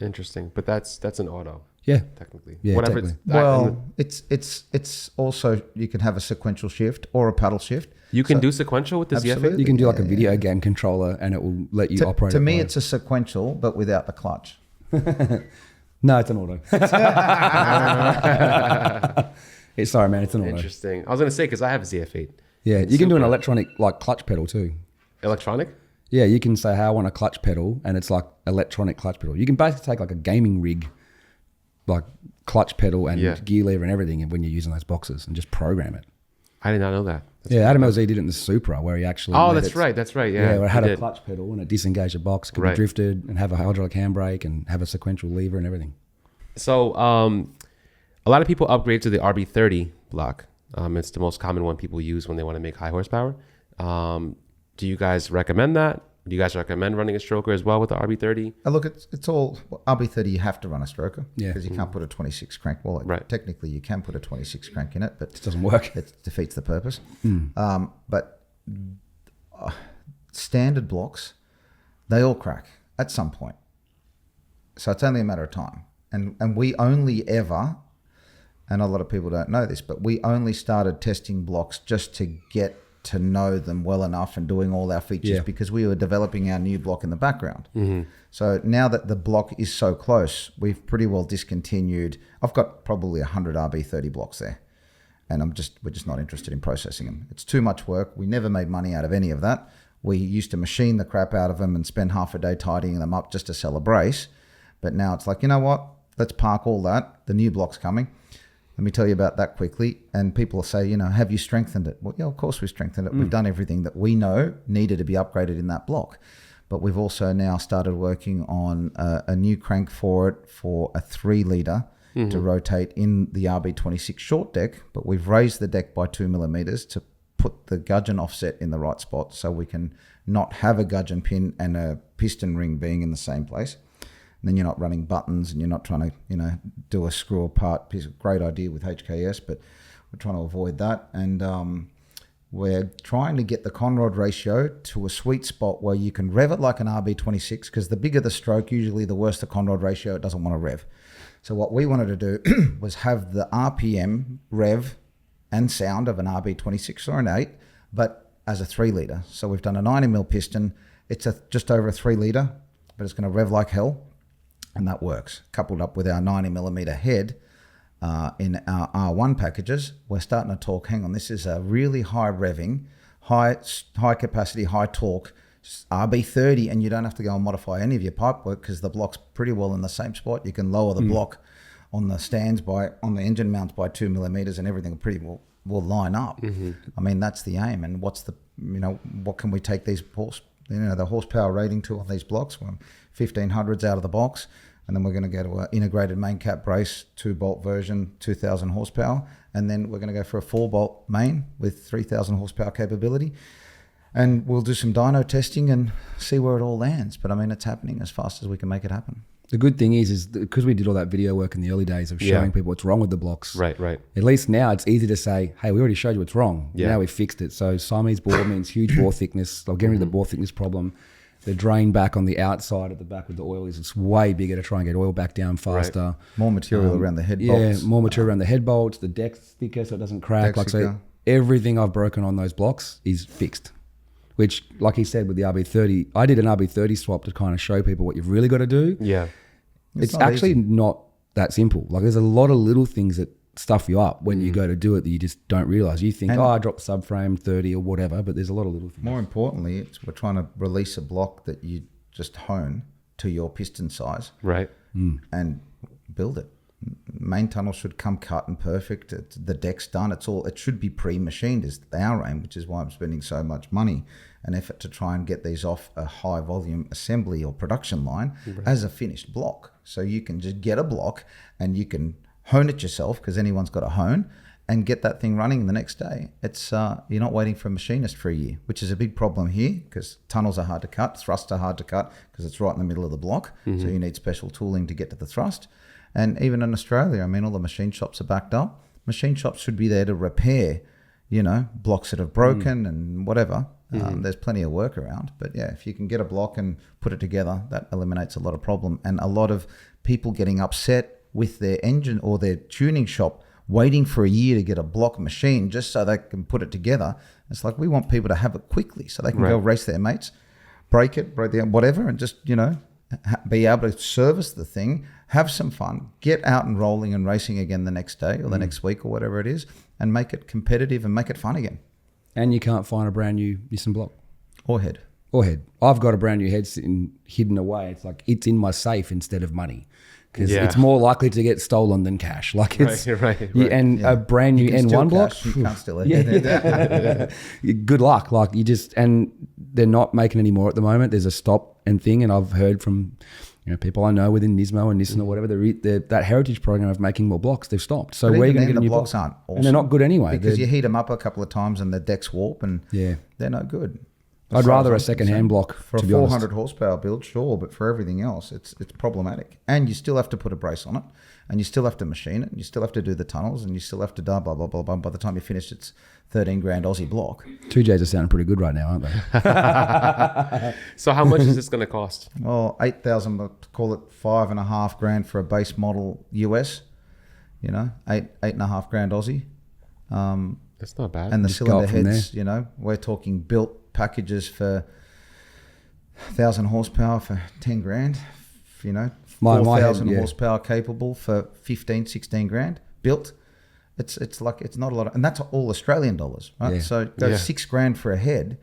Interesting, but that's an auto. Yeah, technically. Yeah, whatever. It's also you can have a sequential shift or a paddle shift. You can do sequential with this ZF8? You can do like a video game controller, and it will let you operate. To me, it's a sequential, but without the clutch. No, it's an auto. Sorry, man, it's an auto. Interesting. I was gonna say because I have a ZF8. Yeah, you can do an electronic like clutch pedal too. Electronic? Yeah, you can say, hey, I want a clutch pedal, and it's like electronic clutch pedal. You can basically take like a gaming rig, like clutch pedal and gear lever and everything when you're using those boxes and just program it. I did not know that. Adam LZ did it in the Supra where he actually... Oh, that's right. Yeah, where it had a clutch pedal and it disengaged the box, could be drifted and have a hydraulic handbrake and have a sequential lever and everything. So a lot of people upgrade to the RB30 block. It's the most common one people use when they want to make high horsepower. Do you guys recommend that? Do you guys recommend running a stroker as well with the RB30? Look, it's all RB30. You have to run a stroker because you Mm-hmm. can't put a 26 crank. Well, technically you can put a 26 crank in it, but it doesn't work. It defeats the purpose. But standard blocks, they all crack at some point. So it's only a matter of time. And we only ever, and a lot of people don't know this, but we only started testing blocks just to get to know them well enough and doing all our features because we were developing our new block in the background. So now that the block is so close, we've pretty well discontinued. I've got probably 100 RB30 blocks there, and we're just not interested in processing them. It's too much work. We never made money out of any of that. We used to machine the crap out of them and spend half a day tidying them up just to sell a brace. But now it's like, you know what? Let's park all that. The new block's coming. Let me tell you about that quickly. And people will say, have you strengthened it? Well, yeah, of course we strengthened it. We've done everything that we know needed to be upgraded in that block. But we've also now started working on a new crank for it for a 3-litre to rotate in the RB26 short deck. But we've raised the deck by 2 millimeters to put the gudgeon offset in the right spot so we can not have a gudgeon pin and a piston ring being in the same place. And then you're not running buttons and you're not trying to, do a screw apart piece. Great idea with HKS, but we're trying to avoid that. And we're trying to get the conrod ratio to a sweet spot where you can rev it like an RB26, because the bigger the stroke, usually the worse the conrod ratio, it doesn't want to rev. So what we wanted to do was have the RPM rev and sound of an RB26 or an 8, but as a 3-litre. So we've done a 90mm piston. It's just over a 3-litre, but it's going to rev like hell. And that works. Coupled up with our 90mm head in our R1 packages, we're starting to talk, hang on, this is a really high revving, high capacity, high torque RB30, and you don't have to go and modify any of your pipe work because the block's pretty well in the same spot. You can lower the block on the stands on the engine mounts by 2 millimeters, and everything pretty well will line up. I mean, that's the aim. And what's the, what can we take these the horsepower rating to on these blocks? Well, 1500s out of the box, and then we're going to go to an integrated main cap brace 2-bolt version, 2000 horsepower, and then we're going to go for a 4-bolt main with 3000 horsepower capability, and we'll do some dyno testing and see where it all lands. But I mean, it's happening as fast as we can make it happen. The good thing is because we did all that video work in the early days of showing people what's wrong with the blocks. Right. At least now it's easy to say, hey, we already showed you what's wrong. Now we fixed it. So Siamese bore means huge bore thickness. I'll get rid of the bore thickness problem. The drain back on the outside at the back with the oil it's way bigger to try and get oil back down faster. Right. More material around the head bolts. Yeah, more material around the head bolts. The deck's thicker so it doesn't crack. So everything I've broken on those blocks is fixed. Which, like he said with the RB30, I did an RB30 swap to kind of show people what you've really got to do. Yeah. It's actually not that simple. Like there's a lot of little things that stuff you up when you go to do it that you just don't realize. You think, I dropped subframe 30 or whatever, but there's a lot of little things. More importantly, we're trying to release a block that you just hone to your piston size. Right. And build it. Main tunnel should come cut and perfect. The deck's done. It should be pre-machined is our aim, which is why I'm spending so much money and effort to try and get these off a high volume assembly or production line as a finished block. So you can just get a block and you can hone it yourself, because anyone's got a hone, and get that thing running the next day. It's you're not waiting for a machinist for a year, which is a big problem here, because tunnels are hard to cut, thrusts are hard to cut because it's right in the middle of the block. So you need special tooling to get to the thrust. And even in Australia, I mean, all the machine shops are backed up. Machine shops should be there to repair, blocks that have broken and whatever. There's plenty of work around. But yeah, if you can get a block and put it together, that eliminates a lot of problem. And a lot of people getting upset with their engine or their tuning shop waiting for a year to get a block machine just so they can put it together. It's like, we want people to have it quickly so they can go race their mates, break the whatever, and just, be able to service the thing, have some fun, get out and rolling and racing again the next day or the next week or whatever it is, and make it competitive and make it fun again. And you can't find a brand new Nissan block. Or head. I've got a brand new head sitting hidden away. It's like it's in my safe instead of money. Because it's more likely to get stolen than cash. Like it's right. A brand new N1 block. You can't steal it. Good luck. Like and they're not making any more at the moment. There's a stop and thing, and I've heard from people I know within Nismo and Nissan or whatever, that heritage program of making more blocks, they've stopped. So where are you going to get a new blocks? block? Aren't awesome. And they're not good anyway. Because you heat them up a couple of times and the decks warp and they're no good. I'd rather a second-hand block, for to a be honest. 400 horsepower build, sure, but for everything else, it's problematic. And you still have to put a brace on it, and you still have to machine it, and you still have to do the tunnels, and you still have to blah, blah, blah, blah, blah. By the time you finish, it's 13 grand Aussie block. 2Js are sounding pretty good right now, aren't they? So how much is this going to cost? Well, 8,000, call it 5.5 grand for a base model US, you know, 8.5 grand Aussie. That's not bad. And the Just go cylinder up from heads, you know, we're talking built packages for 1,000 horsepower for 10 grand, you know, 4,000 horsepower capable for 15, 16 grand built. It's like, it's not a lot of, and that's all Australian dollars, right? Yeah. So go 6 grand for a head.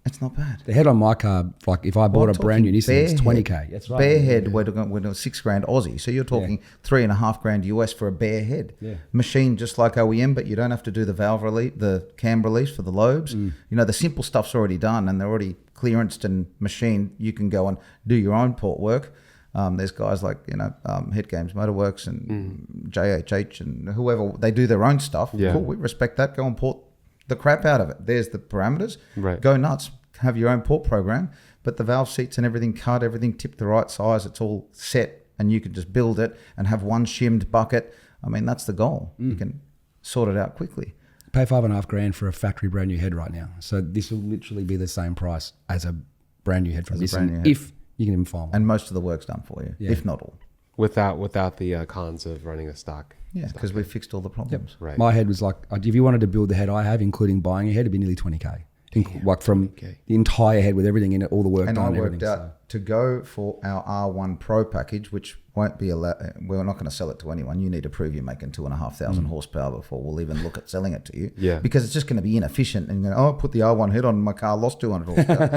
It's not bad. The head on my car, like if I bought a brand new Nissan, it's 20K. That's right. Bare head, we're doing 6 grand Aussie. So you're talking 3.5 grand US for a bare head. Yeah. Machine just like OEM, but you don't have to do the valve release, the cam release for the lobes. You know, the simple stuff's already done and they're already clearanced and machined. You can go and do your own port work. There's guys like, you know, Head Games Motorworks and JHH and whoever, they do their own stuff. Yeah. Cool, we respect that. Go and port the crap out of it. There's the parameters. Right. Go nuts. Have your own port program, but the valve seats and everything cut, everything tipped the right size. It's all set, and you can just build it and have one shimmed bucket. I mean, that's the goal. You can sort it out quickly. Pay 5.5 grand for a factory brand new head right now. So this will literally be the same price as a brand new head from Nissan, if you can even find one. And most of the work's done for you, if not all. Without the cons of running a stock. Yeah, because we fixed all the problems. Right. My head was like, if you wanted to build the head I have, including buying a head, it'd be nearly 20K. Like from the entire head with everything in it, all the work And done. I worked out to go for our R1 Pro package, which won't be allowed. We're not going to sell it to anyone. You need to prove you're making 2,500 horsepower before we'll even look at selling it to you. Yeah. Because it's just going to be inefficient. And you're going to, put the R1 head on, my car lost 200 horsepower.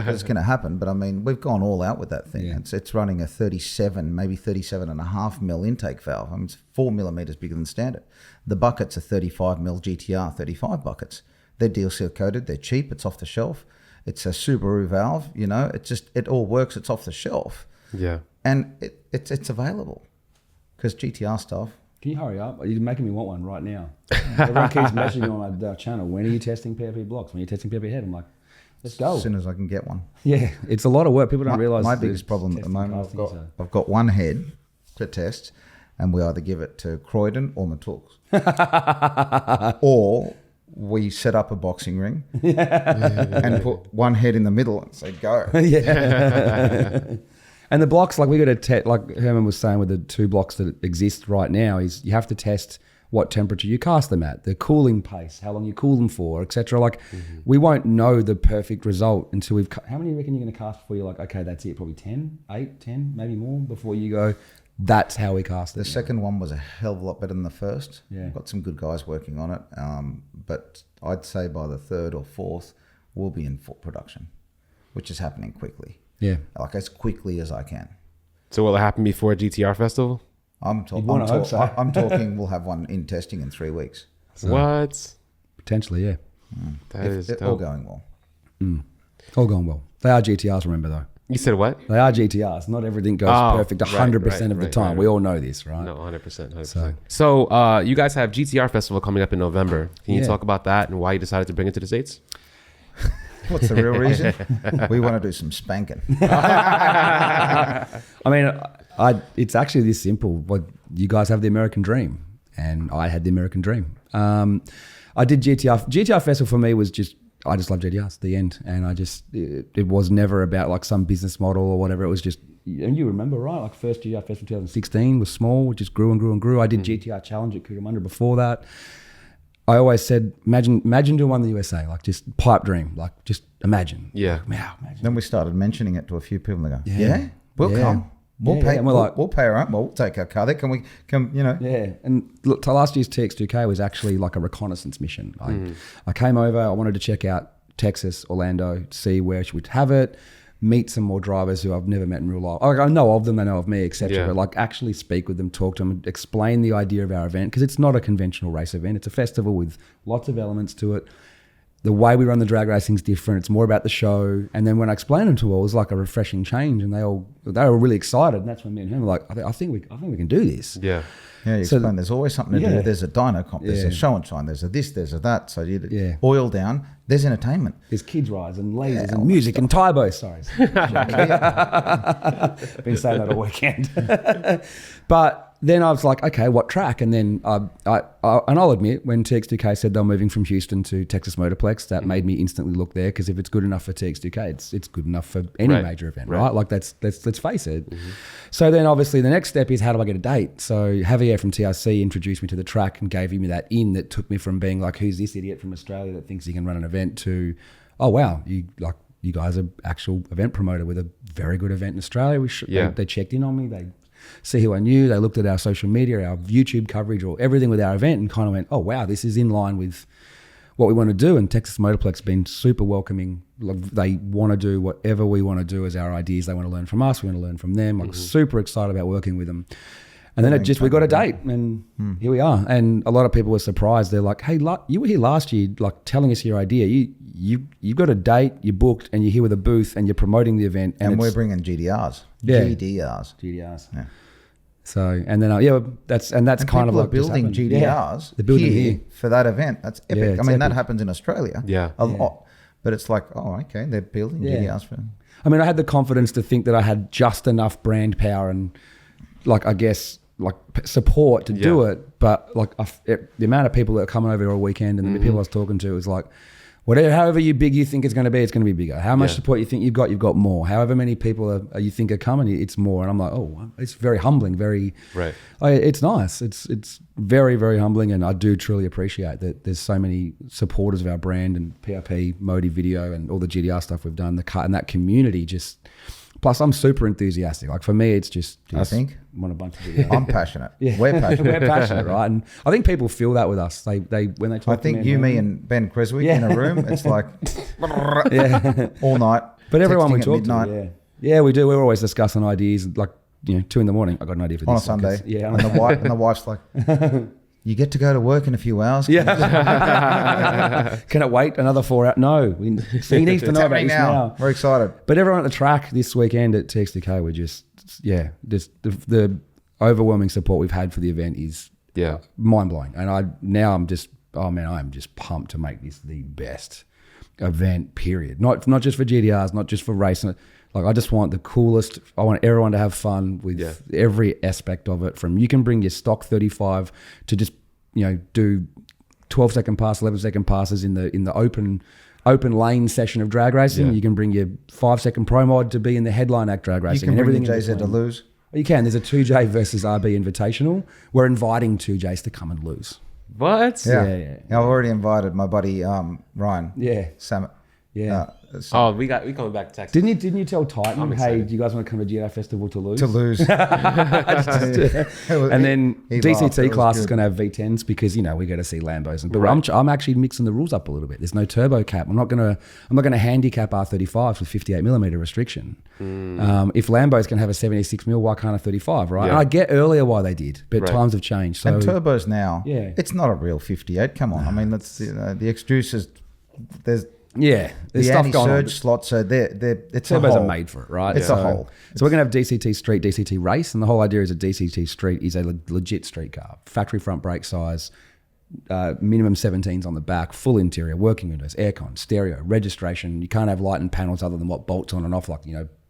It's going to happen. But I mean, we've gone all out with that thing. Yeah. It's running a 37, maybe 37.5 mil intake valve. I mean, it's 4 millimeters bigger than standard. The buckets are 35 mil GTR 35 buckets. They're DLC coated. They're cheap. It's off the shelf. It's a Subaru valve. You know, it all works. It's off the shelf. Yeah. And it's available because GTR stuff. Can you hurry up? You're making me want one right now. Everyone keeps messaging me on my channel. When are you testing PRP blocks? When are you testing PRP head? I'm like, let's go. As soon as I can get one. Yeah, it's a lot of work. People don't realize. My biggest problem at the moment, I've got one head to test, and we either give it to Croydon or Matooks. Or we set up a boxing ring and put one head in the middle and say, go. Yeah. And the blocks, like we got to test, like Herman was saying with the 2 blocks that exist right now, is you have to test what temperature you cast them at, the cooling pace, how long you cool them for, etc. Like we won't know the perfect result until we've, how many do you reckon you're going to cast before you're like, okay, that's it, probably 10, 8, 10, maybe more before you go, that's how we cast it. The second one was a hell of a lot better than the first. Yeah. We've got some good guys working on it. But I'd say by the 3rd or 4th, we'll be in full production, which is happening quickly. Yeah. Like as quickly as I can. So will it happen before GTR Festival? I'm talking we'll have one in testing in 3 weeks. So, what? Potentially, yeah. That is all going well. All going well. They are GTRs, remember though. You said what? They are GTRs. Not everything goes perfect 100% of the time. We all know this, right? No, 100%. So you guys have GTR Festival coming up in November. Can you talk about that and why you decided to bring it to the States? What's the real reason? We want to do some spanking. I mean, it's actually this simple. But you guys have the American dream, and I had the American dream. I did GTR. GTR Festival for me was just, I just love GTRs, the end. And it was never about like some business model or whatever. It was just, and you remember, right? Like first GTR Festival 2016 was small, it just grew and grew and grew. I did GTR Challenge at Cootamundra before that. I always said, imagine doing one in the USA, like just pipe dream, like just imagine. Yeah. Like, wow, imagine. Then we started mentioning it to a few people and they go, yeah, we'll come. We'll pay. And we'll pay our own. Well, we'll take our car there. Can we come, you know? Yeah. And look, last year's TX2K was actually like a reconnaissance mission. I came over, I wanted to check out Texas, Orlando, see where she would have it, meet some more drivers who I've never met in real life. Like, I know of them, they know of me, etc. But like actually speak with them, talk to them, explain the idea of our event, because it's not a conventional race event. It's a festival with lots of elements to it. the way we run the drag racing's different. It's more about the show. And then when I explained them to all, it was like a refreshing change, and they were really excited. And that's when me and him were like, I think we can do this. Yeah. Yeah, you explain there's always something to do. There's a dyno comp, there's a show and shine, there's a this, there's a that. So you oil down, there's entertainment. There's kids' rides and lasers and music and Tybo. Sorry. Been saying that all weekend. But then I was like, okay, what track? And then and I'll admit, when TX2K said they're moving from Houston to Texas Motorplex, that made me instantly look there, because if it's good enough for TX2K, it's good enough for any major event, right? Like let's face it. Mm-hmm. So then obviously the next step is, how do I get a date? So Javier from TRC introduced me to the track and gave me that in that took me from being like, who's this idiot from Australia that thinks he can run an event, to, oh wow, you guys are actual event promoter with a very good event in Australia. They checked in on me. They see who I knew. They looked at our social media, our YouTube coverage, or everything with our event, and kind of went, oh wow, this is in line with what we want to do. And Texas Motorplex has been super welcoming. Like, they want to do whatever we want to do as our ideas. They want to learn from us. We want to learn from them. I'm super excited about working with them. And then we got a date, and here we are. And a lot of people were surprised. They're like, hey, you were here last year, like telling us your idea. You got a date, you booked, and you're here with a booth, and you're promoting the event. And we're bringing GDRs. Yeah. GDRs. Yeah. So, and then, that's kind of like building GDRs they're building here for that event. That's epic. Yeah, I mean, epic. that happens in Australia a lot. But it's like, oh, okay, they're building GDRs for them. I mean, I had the confidence to think that I had just enough brand power and, like, I guess, like, support to do it. But like the amount of people that are coming over all weekend, and the people I was talking to, was like, however big you think it's going to be bigger. How much support you think you've got more. However many people you think are coming, it's more. And I'm like, oh, it's very humbling. It's nice. It's very, very humbling, and I do truly appreciate that there's so many supporters of our brand and PRP, Motive Video, and all the GDR stuff we've done. And that community just. Plus, I'm super enthusiastic. Like, for me, it's just I think want a bunch of videos. I'm passionate. We're passionate. We're passionate, right? And I think people feel that with us. They when they talk. I think me and Ben Creswick in a room. It's like all night. But everyone we talk to, we do. We're always discussing ideas. Like 2 a.m. I got an idea for this on a Sunday. Yeah, and the wife's like, you get to go to work in a few hours. Yeah. Can it wait another 4 hours? No. He needs to know about this now. We're excited. But everyone at the track this weekend at TX2K, we're just the overwhelming support we've had for the event is mind blowing. And I am just pumped to make this the best event, period. Not just for GDRs, not just for racing. Like, I just want the coolest. I want everyone to have fun with every aspect of it. From, you can bring your stock 35 to just do 12-second pass, 11-second passes in the open lane session of drag racing. You can bring your 5-second pro mod to be in the headline act drag racing. You can and bring everything JZ to lose. You can. There's a 2J versus RB Invitational. We're inviting 2Js to come and lose. What? Yeah. I've already invited my buddy Ryan. Yeah. Sam. Yeah. We coming back to Texas. Didn't you tell Titan, hey, do you guys want to come to GTR Festival to lose? To lose. And then DCT class is going to have V10s because we got to see Lambos. But I'm actually mixing the rules up a little bit. There's no turbo cap. I'm not going to handicap R35s with 58mm restriction. If Lambos can have a 76mm, why can't a 35? Right? Yeah. And I get earlier why they did, but times have changed. So, and turbos now, it's not a real 58. Come on, I mean, that's the extrusions. There's stuff going on. Slots, so it's turbos are made for it, right? It's a whole. So we're gonna have DCT Street, DCT Race, and the whole idea is a DCT Street is a legit street car, factory front brake size, minimum 17s on the back, full interior, working windows, aircon, stereo, registration. You can't have light and panels other than what bolts on and off, like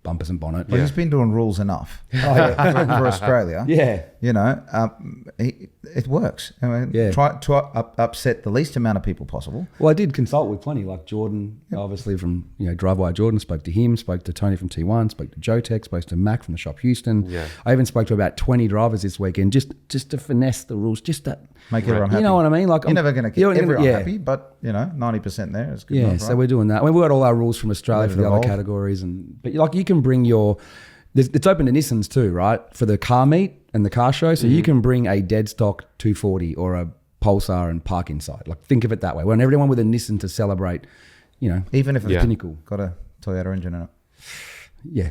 bumpers and bonnet. Well, he's been doing rules enough for Australia. Yeah. It works. I mean, try to upset the least amount of people possible. Well, I did consult with plenty, like Jordan, obviously from Drive-Wire Jordan, spoke to him, spoke to Tony from T1, spoke to Joe Tech, spoke to Mac from the shop Houston. Yeah. I even spoke to about 20 drivers this weekend just to finesse the rules, just to make everyone happy. You know what I mean? Like, you're never going to keep everyone happy, but 90% there is good enough, right? So we're doing that. I mean, we got all our rules from Australia for the other categories, but you can bring it's open to Nissans too, right? For the car meet and the car show. So you can bring a dead stock 240 or a Pulsar and park inside. Like, think of it that way. We want everyone with a Nissan to celebrate, even if it's pinnacle. Got a Toyota engine in it. Yeah.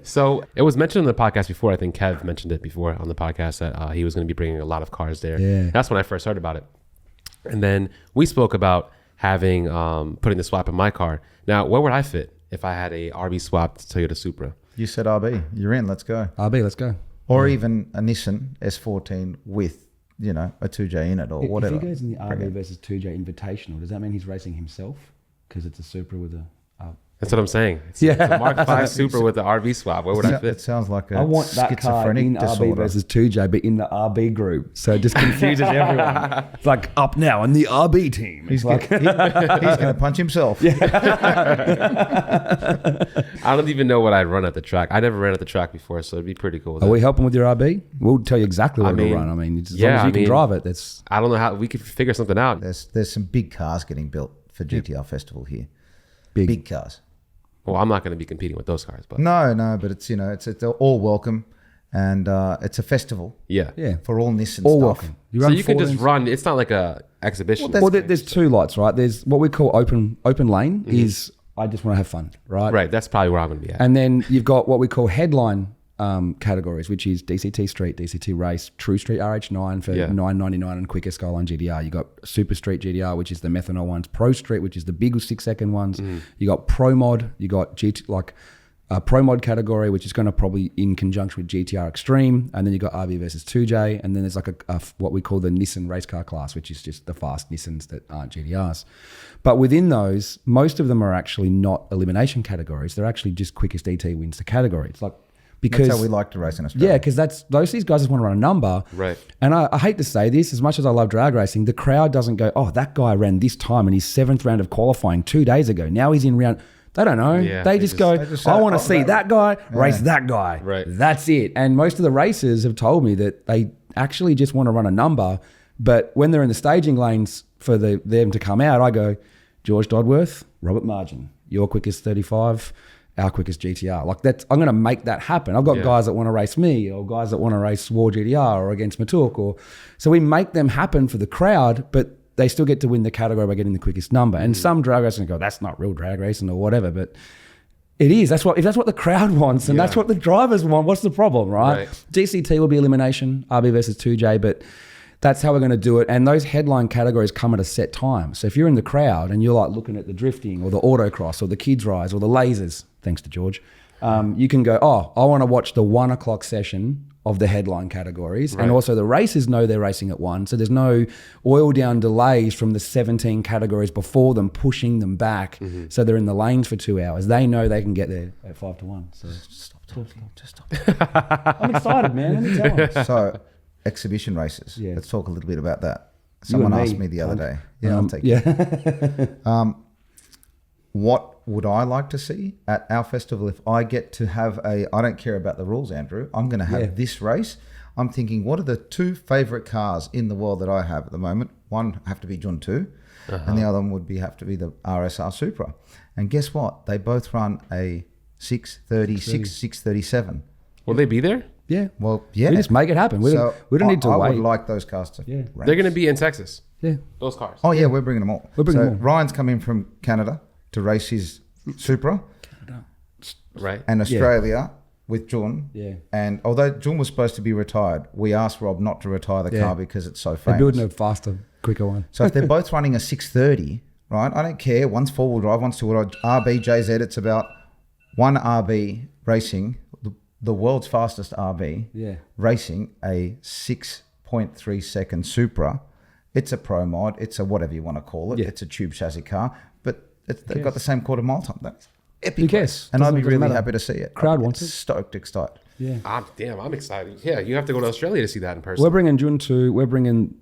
So it was mentioned in the podcast before. I think Kev mentioned it before on the podcast that he was going to be bringing a lot of cars there. Yeah. That's when I first heard about it. And then we spoke about having putting the swap in my car. Now, where would I fit if I had a RB swapped Toyota Supra? You said RB. You're in. Let's go. RB, let's go. Or even a Nissan S14 with, a 2J in it or whatever. If he goes in the RB versus 2J Invitational, does that mean he's racing himself? Because it's a Supra with a... That's what I'm saying. It's a Mark V Supra with the RB swap. Where would I fit? It sounds like a I want that car in disorder. RB versus 2J, but in the RB group. So it just confuses everyone. It's like up now in the RB team. He's going to punch himself. I don't even know what I'd run at the track. I never ran at the track before, so it'd be pretty cool. Are we helping with your RB? We'll tell you exactly what to run. I mean, as long as you can drive it, that's... I don't know how... We could figure something out. There's some big cars getting built for GTR Festival here. Big cars. Well, I'm not going to be competing with those cars, but no, but it's it's all welcome, and it's a festival. Yeah, for all Nissan all stuff. welcome. So you can just run. It's not like a exhibition. Well, there's two lots, right? There's what we call open lane. Is I just want to have fun, right? Right. That's probably where I'm going to be at. And then you've got what we call headline categories, which is DCT Street, DCT Race, True Street RH9 for $9.99 and quicker Skyline GTR. You got Super Street GTR, which is the methanol ones, Pro Street, which is the big 6-second ones. You got Pro Mod, you got Pro Mod category, which is going to probably in conjunction with GTR Extreme, and then you got RB versus 2J, and then there's like a what we call the Nissan race car class, which is just the fast Nissans that aren't GTRs. But within those, most of them are actually not elimination categories. They're actually just quickest ET wins the category. It's like because that's how we like to race in Australia. Yeah, because these guys just want to run a number. Right. And I hate to say this, as much as I love drag racing, the crowd doesn't go, oh, that guy ran this time in his 7th round of qualifying 2 days ago. Now he's in round. They don't know. Yeah, they just go, I want to see that guy race that guy. Right. That's it. And most of the racers have told me that they actually just want to run a number. But when they're in the staging lanes for them to come out, I go, George Dodworth, Robert Margin, your quickest 35, our quickest GTR. Like I'm going to make that happen. I've got guys that want to race me, or guys that want to race War GTR or against Matuk, so we make them happen for the crowd, but they still get to win the category by getting the quickest number. And some drag racers go, that's not real drag racing or whatever, but it is. If that's what the crowd wants and that's what the drivers want, what's the problem, right? DCT will be elimination, RB versus 2J, but that's how we're going to do it. And those headline categories come at a set time. So if you're in the crowd and you're like looking at the drifting or the autocross or the kids rise or the lasers, thanks to George, you can go, I want to watch the 1 o'clock session of the headline categories. And also the racers know they're racing at 1. So there's no oil down delays from the 17 categories before them, pushing them back. So they're in the lanes for 2 hours. They know they can get there at 5 to 1. So Stop talking. Just stop. I'm excited, man. Let me tell you. So exhibition races. Yeah. Let's talk a little bit about that. Someone asked me the other day. Yeah, I'll take it. What would I like to see at our festival if I get to have I don't care about the rules, Andrew. I'm going to have this race. I'm thinking, what are the 2 favorite cars in the world that I have at the moment? One have to be Jun 2, and the other one would have to be the RSR Supra. And guess what? They both run a 636, 637. Will they be there? Yeah. Well, yeah. We just make it happen. We don't need to wait. I would like those cars to race. They're going to be in Texas. Yeah. Those cars. Oh, yeah, we're bringing them all. We're bringing them all. Ryan's coming from Canada to race his Supra. Right. And Australia with Jun. Yeah. And although Jun was supposed to be retired, we asked Rob not to retire the car because it's so famous. They're building a faster, quicker one. So if they're both running a 630, right, I don't care. One's 4-wheel drive, one's 2-wheel drive. RB, JZ, it's about one RB racing, the world's fastest RB, racing a 6.3 second Supra. It's a Pro Mod. It's a whatever you want to call it. It's a tube chassis car, but they've got the same quarter mile time. That's epic. Who cares? And I'd be really happy to see it. Crowd wants it. Stoked, excited. Yeah. I'm excited. Yeah, you have to go to Australia to see that in person. We're bringing Jun 2. We're bringing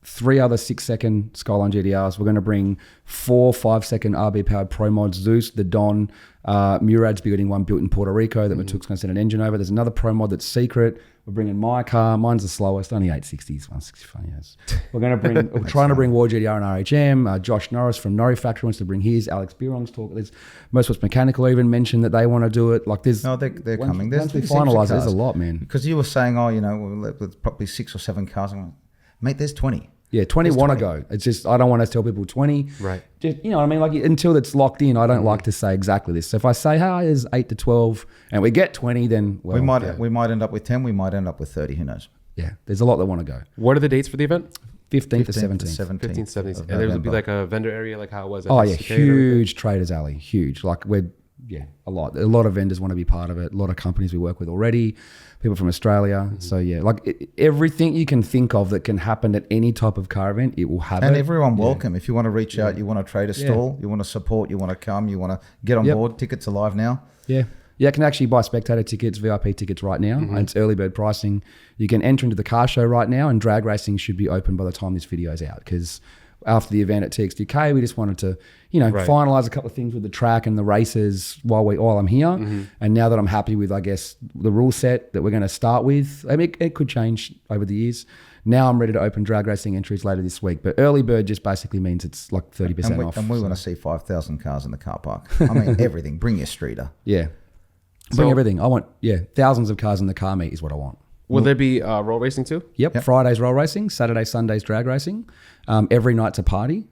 3 other 6-second Skyline GTRs. We're going to bring 4 5-second RB-powered Pro Mods, Zeus, the Don. Murad's building one built in Puerto Rico that Matuk's going to send an engine over. There's another Pro Mod that's secret. We're bringing my car. Mine's the slowest, only 860s, 165. Yes. We're trying to bring War GTR and RHM. Josh Norris from Norrie Factory wants to bring his. Alex Birong's talk. There's Motorsports Mechanical even mentioned that they want to do it. Like there's they're coming. Once we finalise, there's a lot, man. Because you were saying, there's probably 6 or 7 cars. I'm like, mate, there's 20. Yeah, 20 want to go. It's just, I don't want to tell people 20. Right. Just, you know what I mean? Like until it's locked in, I don't like to say exactly this. So if I say, there's 8 to 12 and we get 20, then we might end up with 10. We might end up with 30. Who knows? Yeah, there's a lot that want to go. What are the dates for the event? 15th to 17th. 15th, 17th. And there would be like a vendor area like how it was at Oh yeah, SCK huge traders alley, huge. Like a lot of vendors want to be part of it. A lot of companies we work with already, people from Australia. So yeah, like everything you can think of that can happen at any type of car event, it will have and it. everyone welcome. If you want to reach out, you want to trade a stall, you want to support, you want to come, you want to get on board. Tickets are live now. Yeah. Yeah, I can actually buy spectator tickets, VIP tickets right now. And it's early bird pricing. You can enter into the car show right now, and drag racing should be open by the time this video is out, because after the event at TXDK, we just wanted to, finalize a couple of things with the track and the races while I'm here. And now that I'm happy with, I guess, the rule set that we're going to start with, I mean, it could change over the years. Now I'm ready to open drag racing entries later this week. But early bird just basically means it's like 30% off. And we want to see 5,000 cars in the car park. I mean, everything. Bring your streeter. Yeah. Bring everything. I want, thousands of cars in the car meet is what I want. Will there be roll racing too? Yep. Fridays roll racing, Saturday, Sundays drag racing. Every night's a party.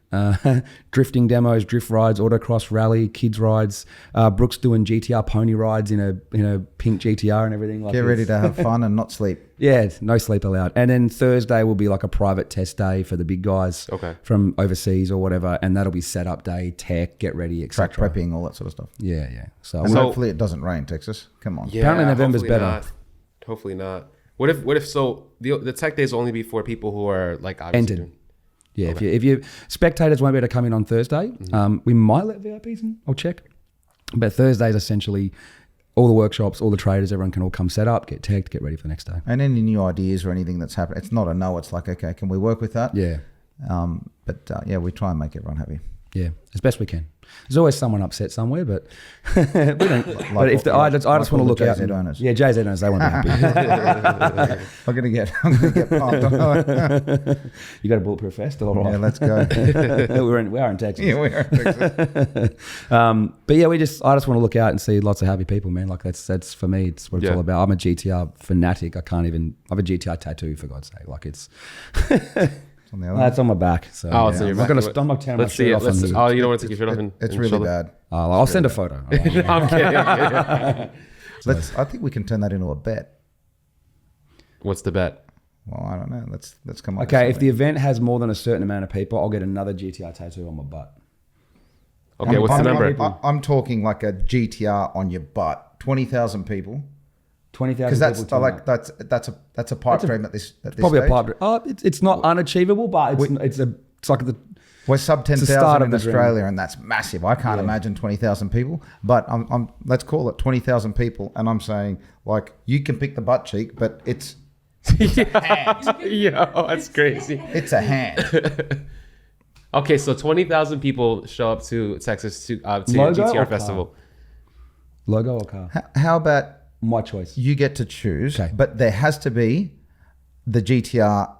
Drifting demos, drift rides, autocross rally, kids rides. Brooke's doing GTR pony rides in a pink GTR and everything. Get ready to have fun and not sleep. Yeah, no sleep allowed. And then Thursday will be like a private test day for the big guys from overseas or whatever, and that'll be setup day, tech, get ready, etc. Track prepping, all that sort of stuff. Yeah. So hopefully it doesn't rain, Texas. Come on. Yeah, apparently November's better. Hopefully not. What if so the tech days will only be for people who are like obviously entered. Yeah, if you spectators won't be able to come in on Thursday, we might let VIPs in. I'll check. But Thursday is essentially all the workshops, all the traders, everyone can all come set up, get tagged, get ready for the next day. And any new ideas or anything that's happened, it's not a no. It's like, okay, can we work with that? Yeah. We try and make everyone happy. Yeah, as best we can. There's always someone upset somewhere, but we don't. But if I just want to look out. Owners. Yeah, JZ owners, they won't be happy. I'm gonna get pumped. You got a bulletproof vest? All right. Yeah, let's go. we are in Texas. Yeah, we are in Texas. But yeah, I just want to look out and see lots of happy people, man. Like that's for me. It's what it's all about. I'm a GTR fanatic. I have a GTR tattoo, for God's sake. Like it's. It's on my back. So so you're back. I'm not tearing my shirt off. You don't want to take your shirt off? It's really bad. I'll send a photo. I'm kidding. I think we can turn that into a bet. What's the bet? Well, I don't know. Let's come up. Okay, if the event has more than a certain amount of people, I'll get another GTR tattoo on my butt. Okay, what's the number? I'm talking like a GTR on your butt. 20,000 people. 20,000 because that's a pipe dream at this probably stage. A pipe dream. It's not unachievable, but it's like the. We're sub 10,000 in Australia, and that's massive. I can't imagine 20,000 people, but I'm let's call it 20,000 people, and I'm saying like you can pick the butt cheek, but it's a hand. Yeah, that's crazy. It's a hand. Okay, so 20,000 people show up to Texas to GTR Festival. Logo or car? How about? My choice. You get to choose, but there has to be the GTR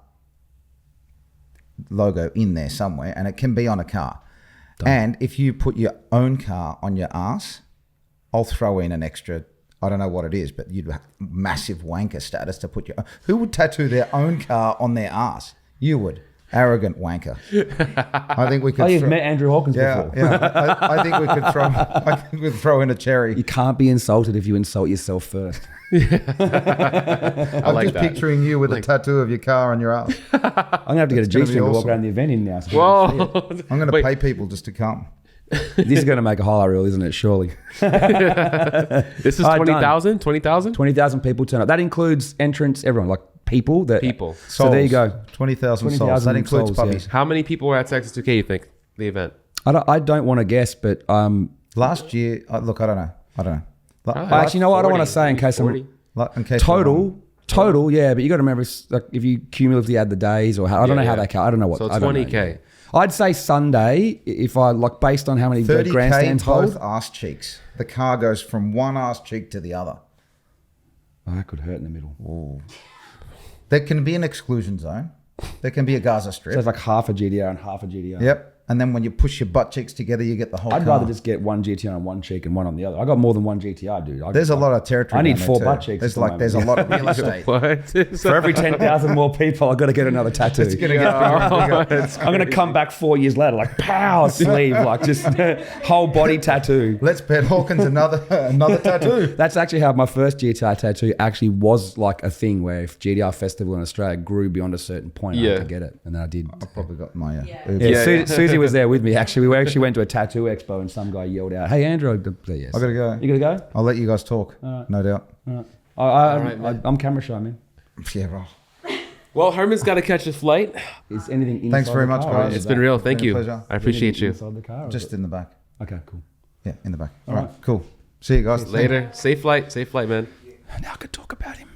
logo in there somewhere, and it can be on a car. And if you put your own car on your ass, I'll throw in an extra, I don't know what it is, but you'd have massive wanker status to put your... Who would tattoo their own car on their ass? You would. Arrogant wanker. I think we could. You've met Andrew Hawkins before. Yeah. I think we could throw. I think we'd throw in a cherry. You can't be insulted if you insult yourself first. I'm just picturing you with a tattoo of your car on your ass. I'm gonna have to get a G-string to walk around the event in now. So Whoa! I'm gonna pay people just to come. This is going to make a highlight reel, isn't it? Surely. This is 20,000? 20,000? 20,000 people turn up. That includes entrants, everyone, like people. People. So there you go. 20,000 souls. That includes puppies. Yeah. How many people were at Texas 2K, you think, the event? I don't want to guess, but... last year, look, I don't know. Actually, you know what? I don't want to say in case 40. Total, yeah, but you got to remember, like, if you cumulatively add the days or how... I don't know how they count. I don't know what... So 20K. I'd say Sunday, if I like based on how many grandstands hold. Both ass cheeks. The car goes from one ass cheek to the other. Oh, that could hurt in the middle. Ooh. There can be an exclusion zone. There can be a Gaza strip. So it's like half a GDR and half a GDR. Yep. And then when you push your butt cheeks together, you get the whole I'd car. rather just get one GTR on one cheek and one on the other. I got more than one GTR, dude. There's a lot of territory. I need down 4 there butt too. cheeks. There's a lot of real estate. What? For every 10,000 more people, I've got to get another tattoo. It's gonna get I'm going to come back 4 years later, like pow, sleeve, like just whole body tattoo. Let's bet Hawkins another tattoo. That's actually how my first GTR tattoo actually was like a thing where if GTR Festival in Australia grew beyond a certain point, I had to get it. And then I did. I probably got my Susie was there with me, actually. We actually went to a tattoo expo and some guy yelled out, "Hey, Andrew." Yes. I got to go. You got to go? I'll let you guys talk. No doubt. I'm camera shy, man. Yeah, right. Well, Herman's got to catch his flight. Is anything inside Thanks very the much, car, guys. or It's is been that- real. Thank you. pleasure. I appreciate you. Inside the car, or Just is it- in the back. Okay, cool. Yeah, in the back. All All right. right, cool. See you guys Later. Safe flight, man. Now I could talk about him.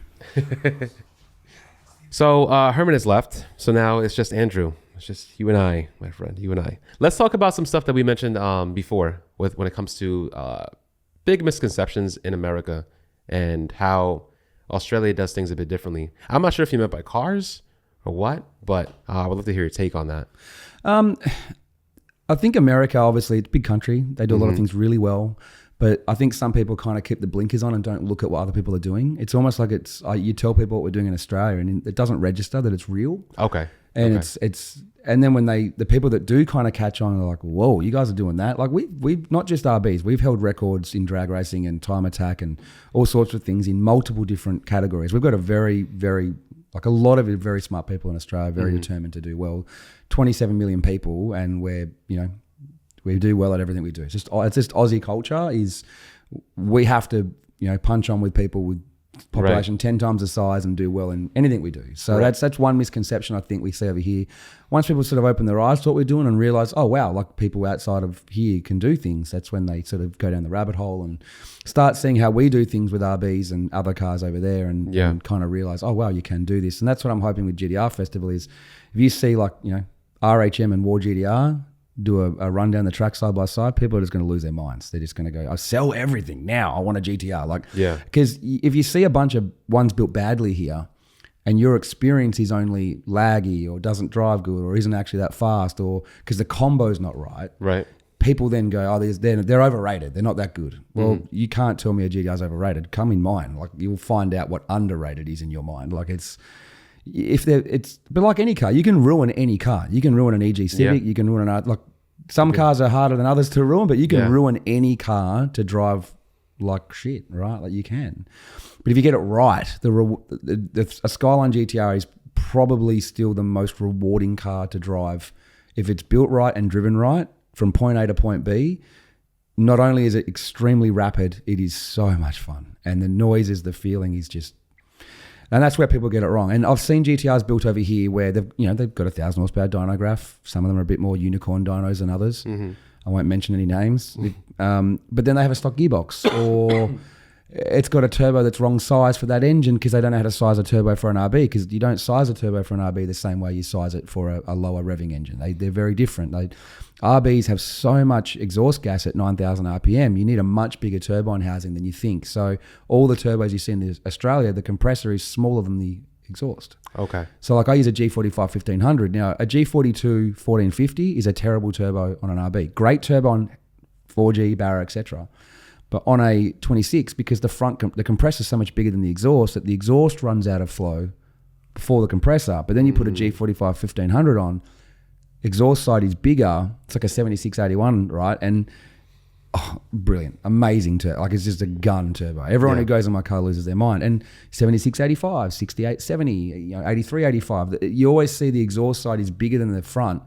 So Herman has left. So now it's just Andrew. It's just you and I, my friend. You and I. Let's talk about some stuff that we mentioned before when it comes to big misconceptions in America and how Australia does things a bit differently. I'm not sure if you meant by cars or what, but I would love to hear your take on that. I think America, obviously, it's a big country. They do a lot of things really well. But I think some people kind of keep the blinkers on and don't look at what other people are doing. It's almost like it's you tell people what we're doing in Australia and it doesn't register that it's real. Okay. And it's and then when the people that do kind of catch on are like, whoa, you guys are doing that. Like we've not just RBs, we've held records in drag racing and time attack and all sorts of things in multiple different categories. We've got a very, very, like a lot of very smart people in Australia, very determined to do well. 27 million people, and we do well at everything we do. It's just Aussie culture is we have to, punch on with people with population 10 times the size and do well in anything we do. So that's one misconception I think we see over here. Once people sort of open their eyes to what we're doing and realize, oh wow, like people outside of here can do things, that's when they sort of go down the rabbit hole and start seeing how we do things with RBs and other cars over there and kind of realize, oh wow, you can do this. And that's what I'm hoping with GTR Festival is if you see like, RHM and War GTR do a run down the track side by side, people are just going to lose their minds. They're just going to go, I sell everything now. I want a GTR. Because if you see a bunch of ones built badly here and your experience is only laggy or doesn't drive good or isn't actually that fast or because the combo's not right, people then go, oh, they're overrated. They're not that good. Well, you can't tell me a GTR's overrated. Come in mine. Like you'll find out what underrated is in your mind. Like but like any car, you can ruin any car. You can ruin an EG Civic. You can ruin some cars are harder than others to ruin, but you can ruin any car to drive like shit, right? Like you can. But if you get it right, a Skyline GTR is probably still the most rewarding car to drive. If it's built right and driven right from point A to point B, not only is it extremely rapid, it is so much fun. And the noises, the feeling is just... And that's where people get it wrong. And I've seen GTRs built over here where they've got 1,000 horsepower dyno graph. Some of them are a bit more unicorn dynos than others. I won't mention any names. But then they have a stock gearbox or it's got a turbo that's wrong size for that engine because they don't know how to size a turbo for an RB because you don't size a turbo for an RB the same way you size it for a lower revving engine. They're very different. RBs have so much exhaust gas at 9,000 RPM. You need a much bigger turbine housing than you think. So all the turbos you see in Australia, the compressor is smaller than the exhaust. Okay. So like I use a G45 1500. Now a G42 1450 is a terrible turbo on an RB. Great turbo on 4G, Barra, etc. But on a 26, because the compressor is so much bigger than the exhaust, that the exhaust runs out of flow before the compressor. But then you put a G45 1500 on, exhaust side is bigger. It's like a 7681, right? And brilliant, amazing turbo. Like it's just a gun turbo. Everyone who goes in my car loses their mind. And 7685, 6870, 8385. You always see the exhaust side is bigger than the front.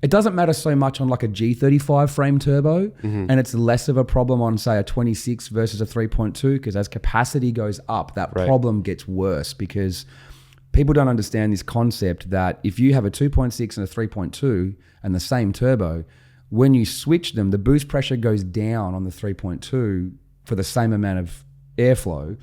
It doesn't matter so much on like a G35 frame turbo, and it's less of a problem on say a 26 versus a 3.2 because as capacity goes up, that problem gets worse because people don't understand this concept that if you have a 2.6 and a 3.2 and the same turbo, when you switch them, the boost pressure goes down on the 3.2 for the same amount of airflow,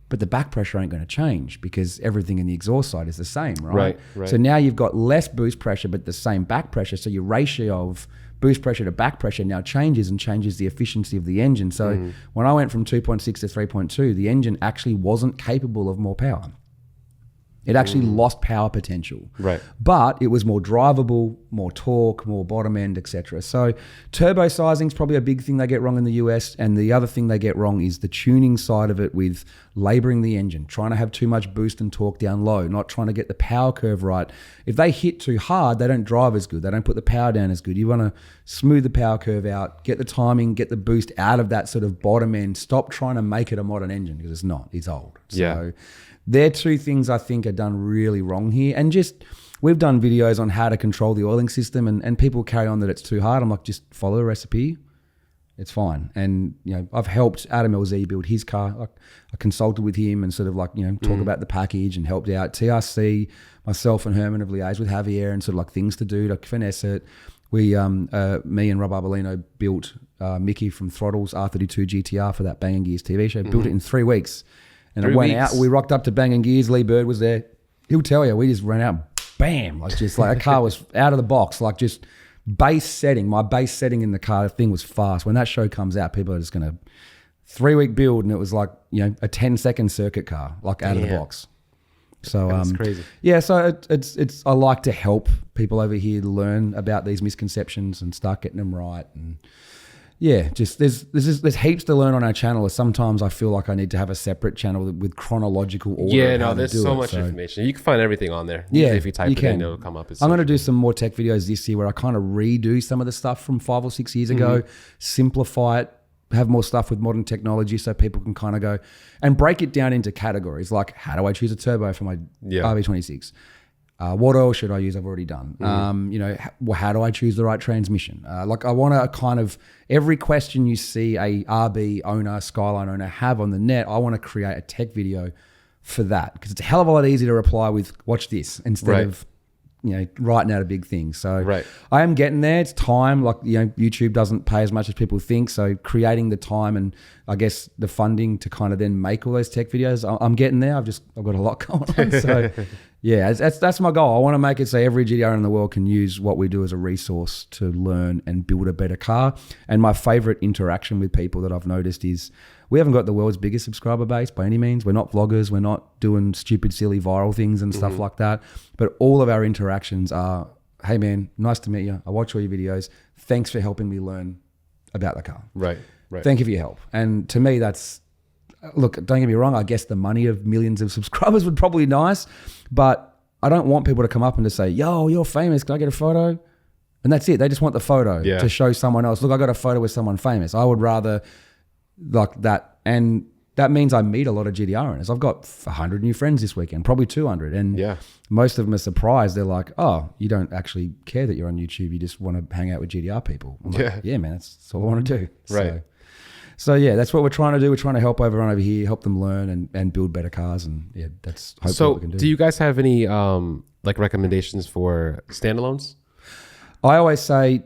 but the back pressure ain't going to change because everything in the exhaust side is the same, right? So now you've got less boost pressure but the same back pressure, so your ratio of boost pressure to back pressure now changes and changes the efficiency of the engine. So when I went from 2.6 to 3.2, the engine actually wasn't capable of more power. It actually lost power potential. Right. But it was more drivable more torque, more bottom end, etc. So turbo sizing is probably a big thing they get wrong in the US. And the other thing they get wrong is the tuning side of it with laboring the engine, trying to have too much boost and torque down low, not trying to get the power curve right. If they hit too hard, they don't drive as good. They don't put the power down as good. You want to smooth the power curve out, get the timing, get the boost out of that sort of bottom end. Stop trying to make it a modern engine because it's not. It's old. So they're two things I think are done really wrong here. And just, we've done videos on how to control the oiling system and people carry on that it's too hard. I'm like, just follow the recipe. It's fine. And, you know, I've helped Adam LZ build his car. I consulted with him and sort of like, you know, talk about the package and helped out. TRC, myself and Herman have liaised with Javier and sort of like things to do to finesse it. We, me and Rob Arbolino built Mickey from Throttle's R32 GTR for that Bang & Gears TV show. Built it in 3 weeks. And it went out. We rocked up to Bang & Gears. Lee Bird was there. He'll tell you, we just ran out, bam, like just like a car was out of the box, like just base setting. My base setting in the car, the thing was fast. When that show comes out, people are just going to 3-week build, and it was like, you know, a 10-second circuit car, like out of the box. So that's crazy. Yeah, so it's I like to help people over here learn about these misconceptions and start getting them right. And yeah, just there's heaps to learn on our channel. Sometimes I feel like I need to have a separate channel with chronological order. Yeah, no, there's so much information. You can find everything on there. Yeah, if you type it in, it'll come up. I'm going to do some more tech videos this year where I kind of redo some of the stuff from 5 or 6 years ago, simplify it, have more stuff with modern technology so people can kind of go and break it down into categories. Like, how do I choose a turbo for my RB26? What oil should I use? I've already done. You know, how do I choose the right transmission? Like, I want to kind of, every question you see a RB owner, Skyline owner have on the net, I want to create a tech video for that, because it's a hell of a lot easier to reply with, watch this, instead of, you know, writing out a big thing. So I am getting there. It's time. Like, you know, YouTube doesn't pay as much as people think. So creating the time and I guess the funding to kind of then make all those tech videos, I'm getting there. I've got a lot going on. So yeah, that's my goal. I want to make it so every GTR in the world can use what we do as a resource to learn and build a better car. And my favorite interaction with people that I've noticed is, we haven't got the world's biggest subscriber base by any means. We're not vloggers. We're not doing stupid, silly viral things and stuff like that. But all of our interactions are, hey man, nice to meet you. I watch all your videos. Thanks for helping me learn about the car. Right. Thank you for your help. And to me, that's, look, don't get me wrong. I guess the money of millions of subscribers would probably be nice, but I don't want people to come up and to say, yo, you're famous. Can I get a photo? And that's it. They just want the photo to show someone else. Look, I got a photo with someone famous. I would rather like that. And that means I meet a lot of GTR owners. I've got 100 new friends this weekend, probably 200. And most of them are surprised. They're like, oh, you don't actually care that you're on YouTube. You just want to hang out with GTR people. I'm like, yeah, man, that's all I want to do. Right. So yeah, that's what we're trying to do. We're trying to help everyone over here, help them learn and build better cars. And yeah, that's hopefully what we can do. Do you guys have any like recommendations for standalones? I always say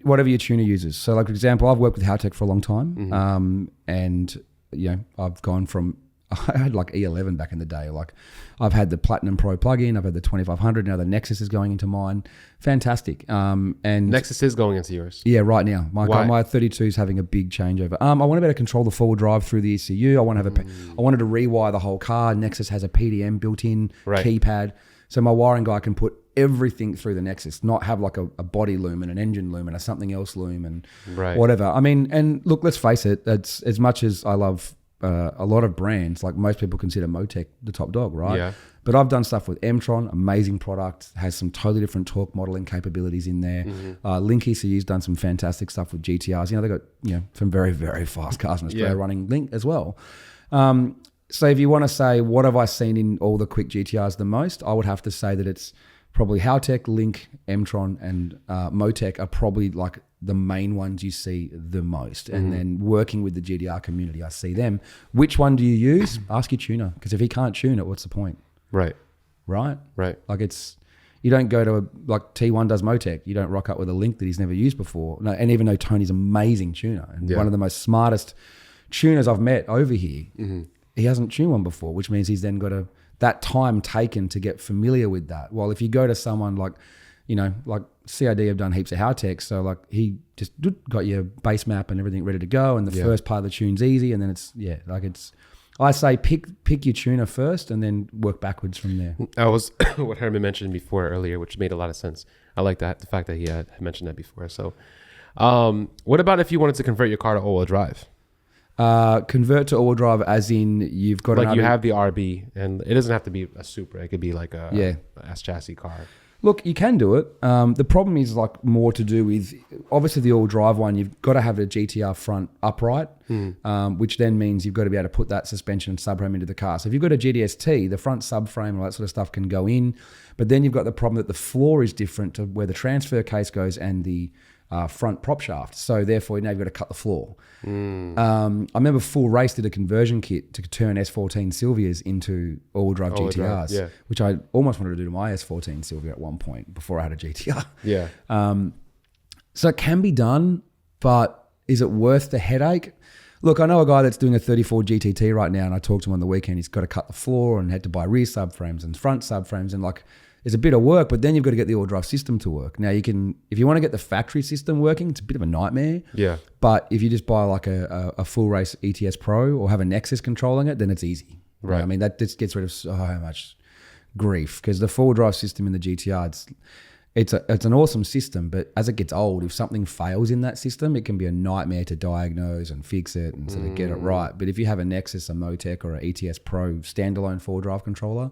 whatever your tuner uses. So like, for example, I've worked with Haltech for a long time. And you know, I've gone from, I had like E11 back in the day. Like, I've had the Platinum Pro plug-in, I've had the 2500, now the Nexus is going into mine. Fantastic. And Nexus is going into yours? Yeah, right now. My 32 is having a big changeover. I want to be able to control the forward drive through the ECU. I wanted to rewire the whole car. Nexus has a PDM built-in keypad. So my wiring guy can put everything through the Nexus, not have like a body loom and an engine loom and a something else loom and whatever. I mean, and look, let's face it, that's as much as I love a lot of brands, like most people consider Motive the top dog, right? Yeah. But I've done stuff with M-Tron, amazing product, has some totally different torque modeling capabilities in there. Link ECU's done some fantastic stuff with GTRs. You know, they got, you know, some very, very fast cars in Australia running Link as well. So if you want to say, what have I seen in all the quick GTRs the most? I would have to say that it's probably Haltech, Link, M-Tron, and Motive are probably like the main ones you see the most. And then working with the GTR community, I see them. Which one do you use? Ask your tuner, because if he can't tune it, what's the point? Right. Like, it's, you don't go to like T1 does Motive. You don't rock up with a Link that he's never used before. No, and even though Tony's an amazing tuner and one of the most smartest tuners I've met over here, he hasn't tuned one before, which means he's then got that time taken to get familiar with that. Well, if you go to someone like, you know, like CID have done heaps of Haltech, so like he just got your base map and everything ready to go, and the first part of the tune's easy, and then it's I say pick your tuner first and then work backwards from there. I was what Herman mentioned before earlier, which made a lot of sense. I like that, the fact that he had mentioned that before. So what about if you wanted to convert your car to all-wheel drive? Convert to all-wheel drive as in you've got like you have the RB, and it doesn't have to be a Supra. It could be like a S-chassis car. Look, you can do it. The problem is like more to do with, obviously the all drive one, you've got to have a GTR front upright, which then means you've got to be able to put that suspension and subframe into the car. So if you've got a GTS-T, the front subframe and all that sort of stuff can go in, but then you've got the problem that the floor is different to where the transfer case goes and the front prop shaft. So therefore now you've got to cut the floor. I remember Full Race did a conversion kit to turn S14 Silvias into all-wheel drive GTRs, which I almost wanted to do to my S14 Silvia at one point before I had a GTR. Yeah. So it can be done, but is it worth the headache? Look, I know a guy that's doing a 34 GTT right now, and I talked to him on the weekend. He's got to cut the floor and had to buy rear subframes and front subframes, and like, it's a bit of work, but then you've got to get the all-drive system to work. Now, you can, if you want to get the factory system working, it's a bit of a nightmare. Yeah. But if you just buy like a Full Race ETS Pro or have a Nexus controlling it, then it's easy. Right. I mean, that just gets rid of so much grief because the full drive system in the GTR, it's an awesome system, but as it gets old, if something fails in that system, it can be a nightmare to diagnose and fix it and sort of get it right. But if you have a Nexus, a Motec, or an ETS Pro standalone four drive controller,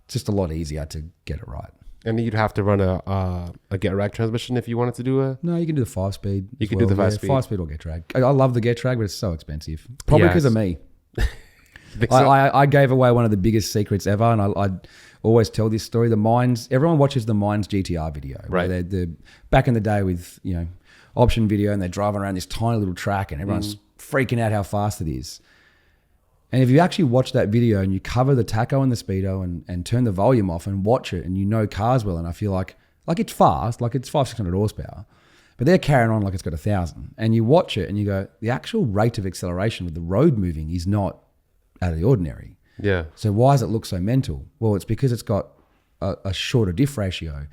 it's just a lot easier to get it right. And you'd have to run a get rag transmission if you wanted to do a... No, you can do the 5-speed. You can do the 5-speed. 5-speed or get drag. I love the get drag, but it's so expensive. Probably because of me. So? I gave away one of the biggest secrets ever, and I always tell this story. The Mines, everyone watches the Mines GTR video. Right. They're back in the day with, option video, and they're driving around this tiny little track, and everyone's freaking out how fast it is. And if you actually watch that video and you cover the tacho and the speedo and turn the volume off and watch it, and you know cars well, and I feel like it's fast, like it's 500-600 horsepower, but they're carrying on like it's got 1,000. And you watch it and you go, the actual rate of acceleration with the road moving is not out of the ordinary. Yeah. So why does it look so mental? Well, it's because it's got a shorter diff ratio.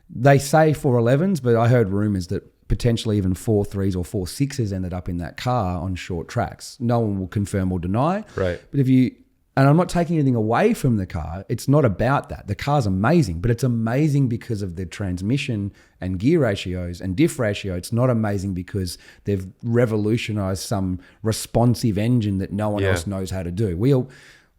They say 411s, but I heard rumors that potentially even 4.3s or 4.6s ended up in that car on short tracks. No one will confirm or deny. Right. But and I'm not taking anything away from the car. It's not about that. The car's amazing, but it's amazing because of the transmission and gear ratios and diff ratio. It's not amazing because they've revolutionized some responsive engine that no one else knows how to do.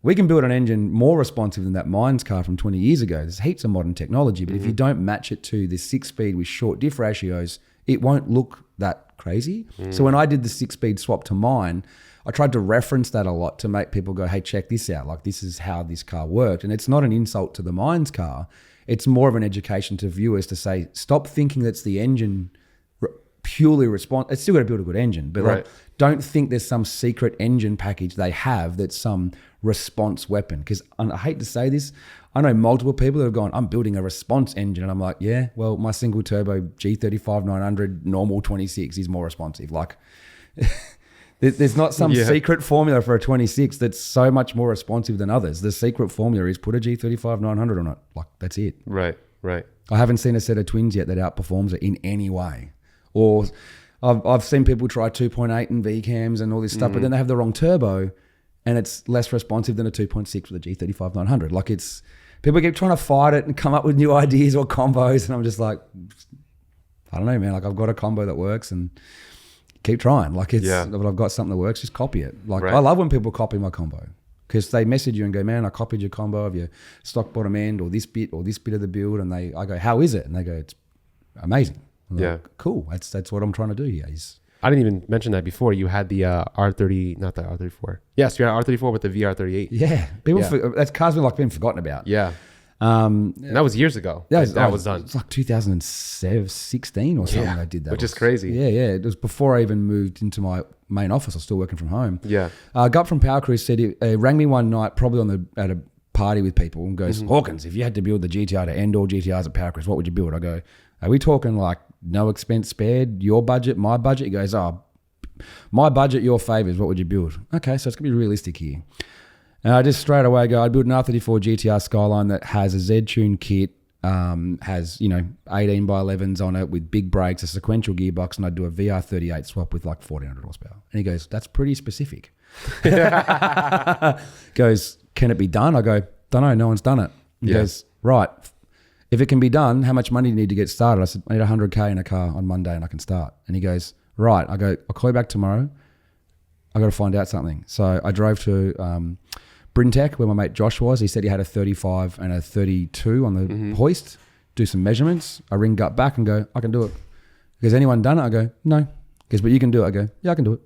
We can build an engine more responsive than that Mines car from 20 years ago. There's heaps of modern technology, but if you don't match it to the 6-speed with short diff ratios, it won't look that crazy. So when I did the 6-speed swap to mine, I tried to reference that a lot to make people go, hey, check this out. Like, this is how this car worked. And it's not an insult to the Mines car. It's more of an education to viewers to say, stop thinking that's the engine purely response. It's still got to build a good engine, but like, don't think there's some secret engine package they have that's some response weapon. Because I hate to say this, I know multiple people that have gone, I'm building a response engine. And I'm like, yeah, well, my single turbo G35 900 normal 26 is more responsive. Like, there's not some secret formula for a 26 that's so much more responsive than others. The secret formula is put a G35 900 on it. Like, that's it. Right. I haven't seen a set of twins yet that outperforms it in any way. Or I've seen people try 2.8 and V-cams and all this stuff, but then they have the wrong turbo and it's less responsive than a 2.6 with a G35 900. Like, it's... People keep trying to fight it and come up with new ideas or combos, and I'm just like, I don't know, man. Like, I've got a combo that works, and keep trying. Like, but I've got something that works. Just copy it. Like, I love when people copy my combo because they message you and go, man, I copied your combo of your stock bottom end or this bit of the build, and I go, how is it? And they go, it's amazing. I'm like, cool. That's what I'm trying to do here. I didn't even mention that before. You had the R30, not the R34. Yes, you had R34 with the VR38. Yeah. That car's been forgotten about. Yeah. And that was years ago. That was done. It's like 2016 or something I did that. Which is crazy. Yeah. It was before I even moved into my main office. I was still working from home. Yeah. Gut from Power Cruise said he rang me one night, probably at a party with people, and goes, Hawkins, if you had to build the GTR to end all GTRs at Power Cruise, what would you build? I go, are we talking like no expense spared, your budget, my budget? He goes, my budget, your favors, what would you build? Okay, so it's going to be realistic here. And I just straight away go, I'd build an R34 GTR Skyline that has a Z-Tune kit, has, 18 by 11s on it with big brakes, a sequential gearbox, and I'd do a VR38 swap with like 1,400 horsepower. And he goes, that's pretty specific. Goes, can it be done? I go, don't know, no one's done it. He goes, right. if it can be done, how much money do you need to get started? I said, I need 100K in a car on Monday and I can start. And he goes, right. I go, I'll call you back tomorrow. I got to find out something. So I drove to Brintec where my mate Josh was. He said he had a 35 and a 32 on the hoist. Do some measurements. I ring gut back and go, I can do it. He goes, anyone done it? I go, no. He goes, but you can do it. I go, yeah, I can do it.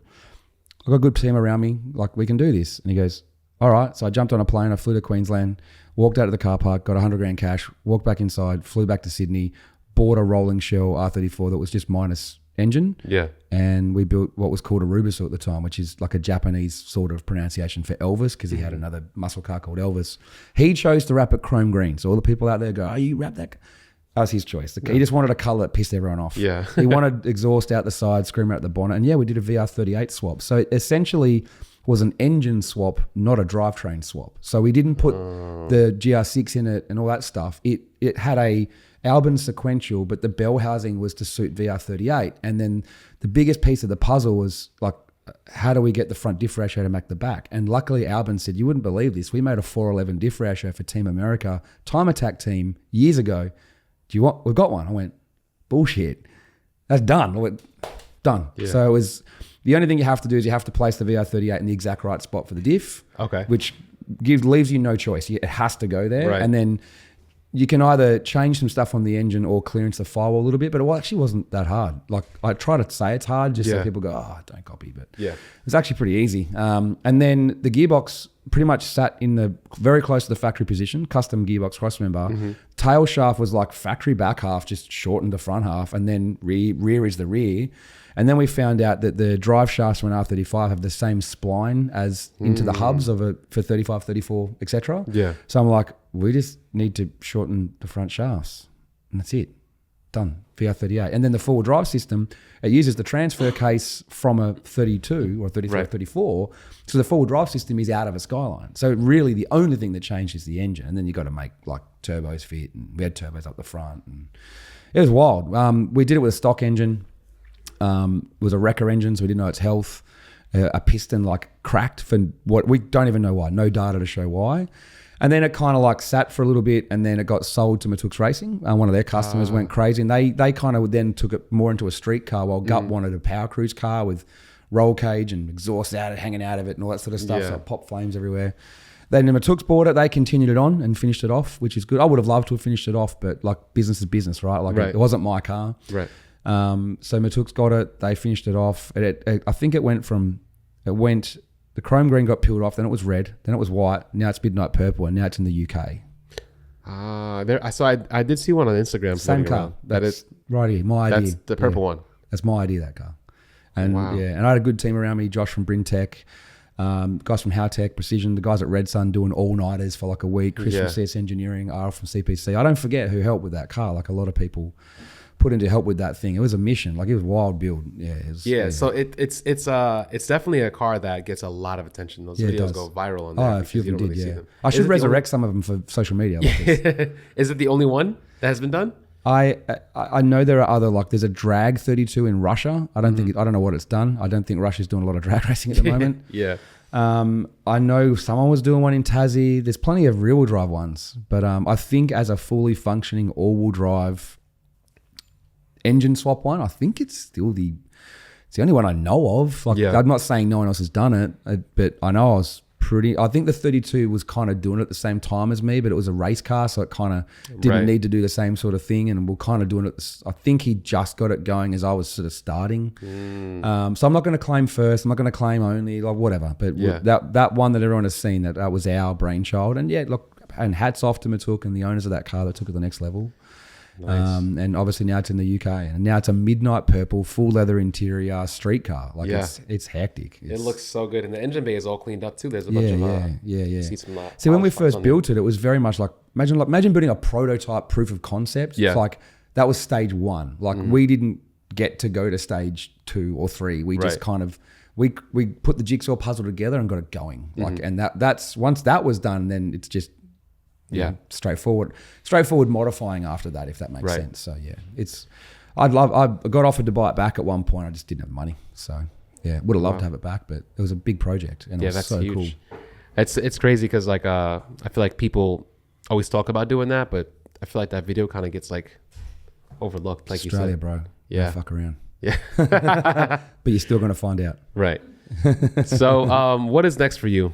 I've got a good team around me. Like, we can do this. And he goes, all right. So I jumped on a plane. I flew to Queensland, walked out of the car park, got 100 grand cash, walked back inside, flew back to Sydney, bought a rolling shell R34 that was just minus engine. Yeah. And we built what was called a Rubisu at the time, which is like a Japanese sort of pronunciation for Elvis, because he had another muscle car called Elvis. He chose to wrap it chrome green. So all the people out there go, oh, you wrap that? That was his choice. He just wanted a color that pissed everyone off. Yeah. He wanted exhaust out the side, screamer out the bonnet. And yeah, we did a VR38 swap. So it essentially was an engine swap, not a drivetrain swap. So we didn't put the GR6 in it and all that stuff. It had a Albin sequential, but the bell housing was to suit VR38. And then the biggest piece of the puzzle was like, how do we get the front diff ratio to match the back? And luckily Albin said, you wouldn't believe this. We made a 411 diff ratio for Team America time attack team years ago. Do you want? We've got one. I went, bullshit. That's done. I went, done. Yeah. So it was, the only thing you have to do is you have to place the VR38 in the exact right spot for the diff. Okay. Which leaves you no choice. It has to go there. Right. And then you can either change some stuff on the engine or clearance the firewall a little bit, but it actually wasn't that hard. Like, I try to say it's hard just so people go, oh, don't copy, but yeah, it's actually pretty easy. And then the gearbox pretty much sat in the very close to the factory position, custom gearbox crossmember. Tail shaft was like factory back half, just shortened the front half, and then rear is the rear. And then we found out that the drive shafts for an R35 have the same spline as into the hubs for 35, 34, etc. Yeah. So I'm like, we just need to shorten the front shafts, and that's it. Done. VR38. And then the four-wheel drive system, it uses the transfer case from a 32 or 33 or 34. So the four-wheel drive system is out of a Skyline. So really the only thing that changed is the engine. And then you got to make like turbos fit, and we had turbos up the front, and it was wild. We did it with a stock engine. It was a wrecker engine, so we didn't know its health. A piston like cracked for what we don't even know why. No data to show why. And then it kind of like sat for a little bit, and then it got sold to Matux Racing. One of their customers went crazy, and they kind of then took it more into a street car, while Gut wanted a power cruise car with roll cage and exhaust hanging out of it and all that sort of stuff. So it popped flames everywhere. Then the Matux bought it. They continued it on and finished it off, which is good. I would have loved to have finished it off, but like business is business, right? Like it wasn't my car. Right. So Matux got it. They finished it off. I think it went, the chrome green got peeled off, then it was red, then it was white, now it's midnight purple, and now it's in the UK. I did see one on Instagram. Same car. That's right here, my idea. That's the purple one. That's my idea, that car. And wow. And I had a good team around me, Josh from Brintec, guys from Howtech, Precision, the guys at Red Sun doing all-nighters for like a week, Chris from CS Engineering, R from CPC. I don't forget who helped with that car. Like a lot of people put in to help with that thing. It was a mission. Like it was a wild build. Yeah. So it's definitely a car that gets a lot of attention. Those videos go viral on there. Oh, a few of them did. See them. I should resurrect some of them for social media. Like Is it the only one that has been done? I know there are other, like there's a drag 32 in Russia. I don't know what it's done. I don't think Russia's doing a lot of drag racing at the moment. Yeah. I know someone was doing one in Tassie. There's plenty of rear wheel drive ones, but I think as a fully functioning all wheel drive engine swap one, I think it's the only one I know of. Like I'm not saying no one else has done it, but I know I think the 32 was kind of doing it at the same time as me, but it was a race car, so it kind of didn't need to do the same sort of thing, and we're kind of doing it. I think he just got it going as I was sort of starting. So I'm not going to claim first. I'm not going to claim only, like whatever. But that one that everyone has seen, that was our brainchild. And and hats off to Matuk and the owners of that car that took it to the next level. Nice. And obviously now it's in the UK, and now it's a midnight purple, full leather interior street car. Like it's hectic. It looks so good, and the engine bay is all cleaned up too. There's a bunch of seats from that. See, when we first built it was very much like imagine building a prototype proof of concept. Yeah. It's like that was stage one. Like we didn't get to go to stage 2 or 3. We just kind of we put the jigsaw puzzle together and got it going. Like, and that's once that was done, then it's just straightforward modifying after that, if that makes sense. So I got offered to buy it back at one point. I just didn't have money, so would have loved to have it back, but it was a big project, and it was that's so huge. Cool. It's crazy because like I feel like people always talk about doing that, but I feel like that video kind of gets like overlooked, like Australia, you said. bro. Yeah. Don't fuck around. Yeah. But you're still going to find out. Right. So what is next for you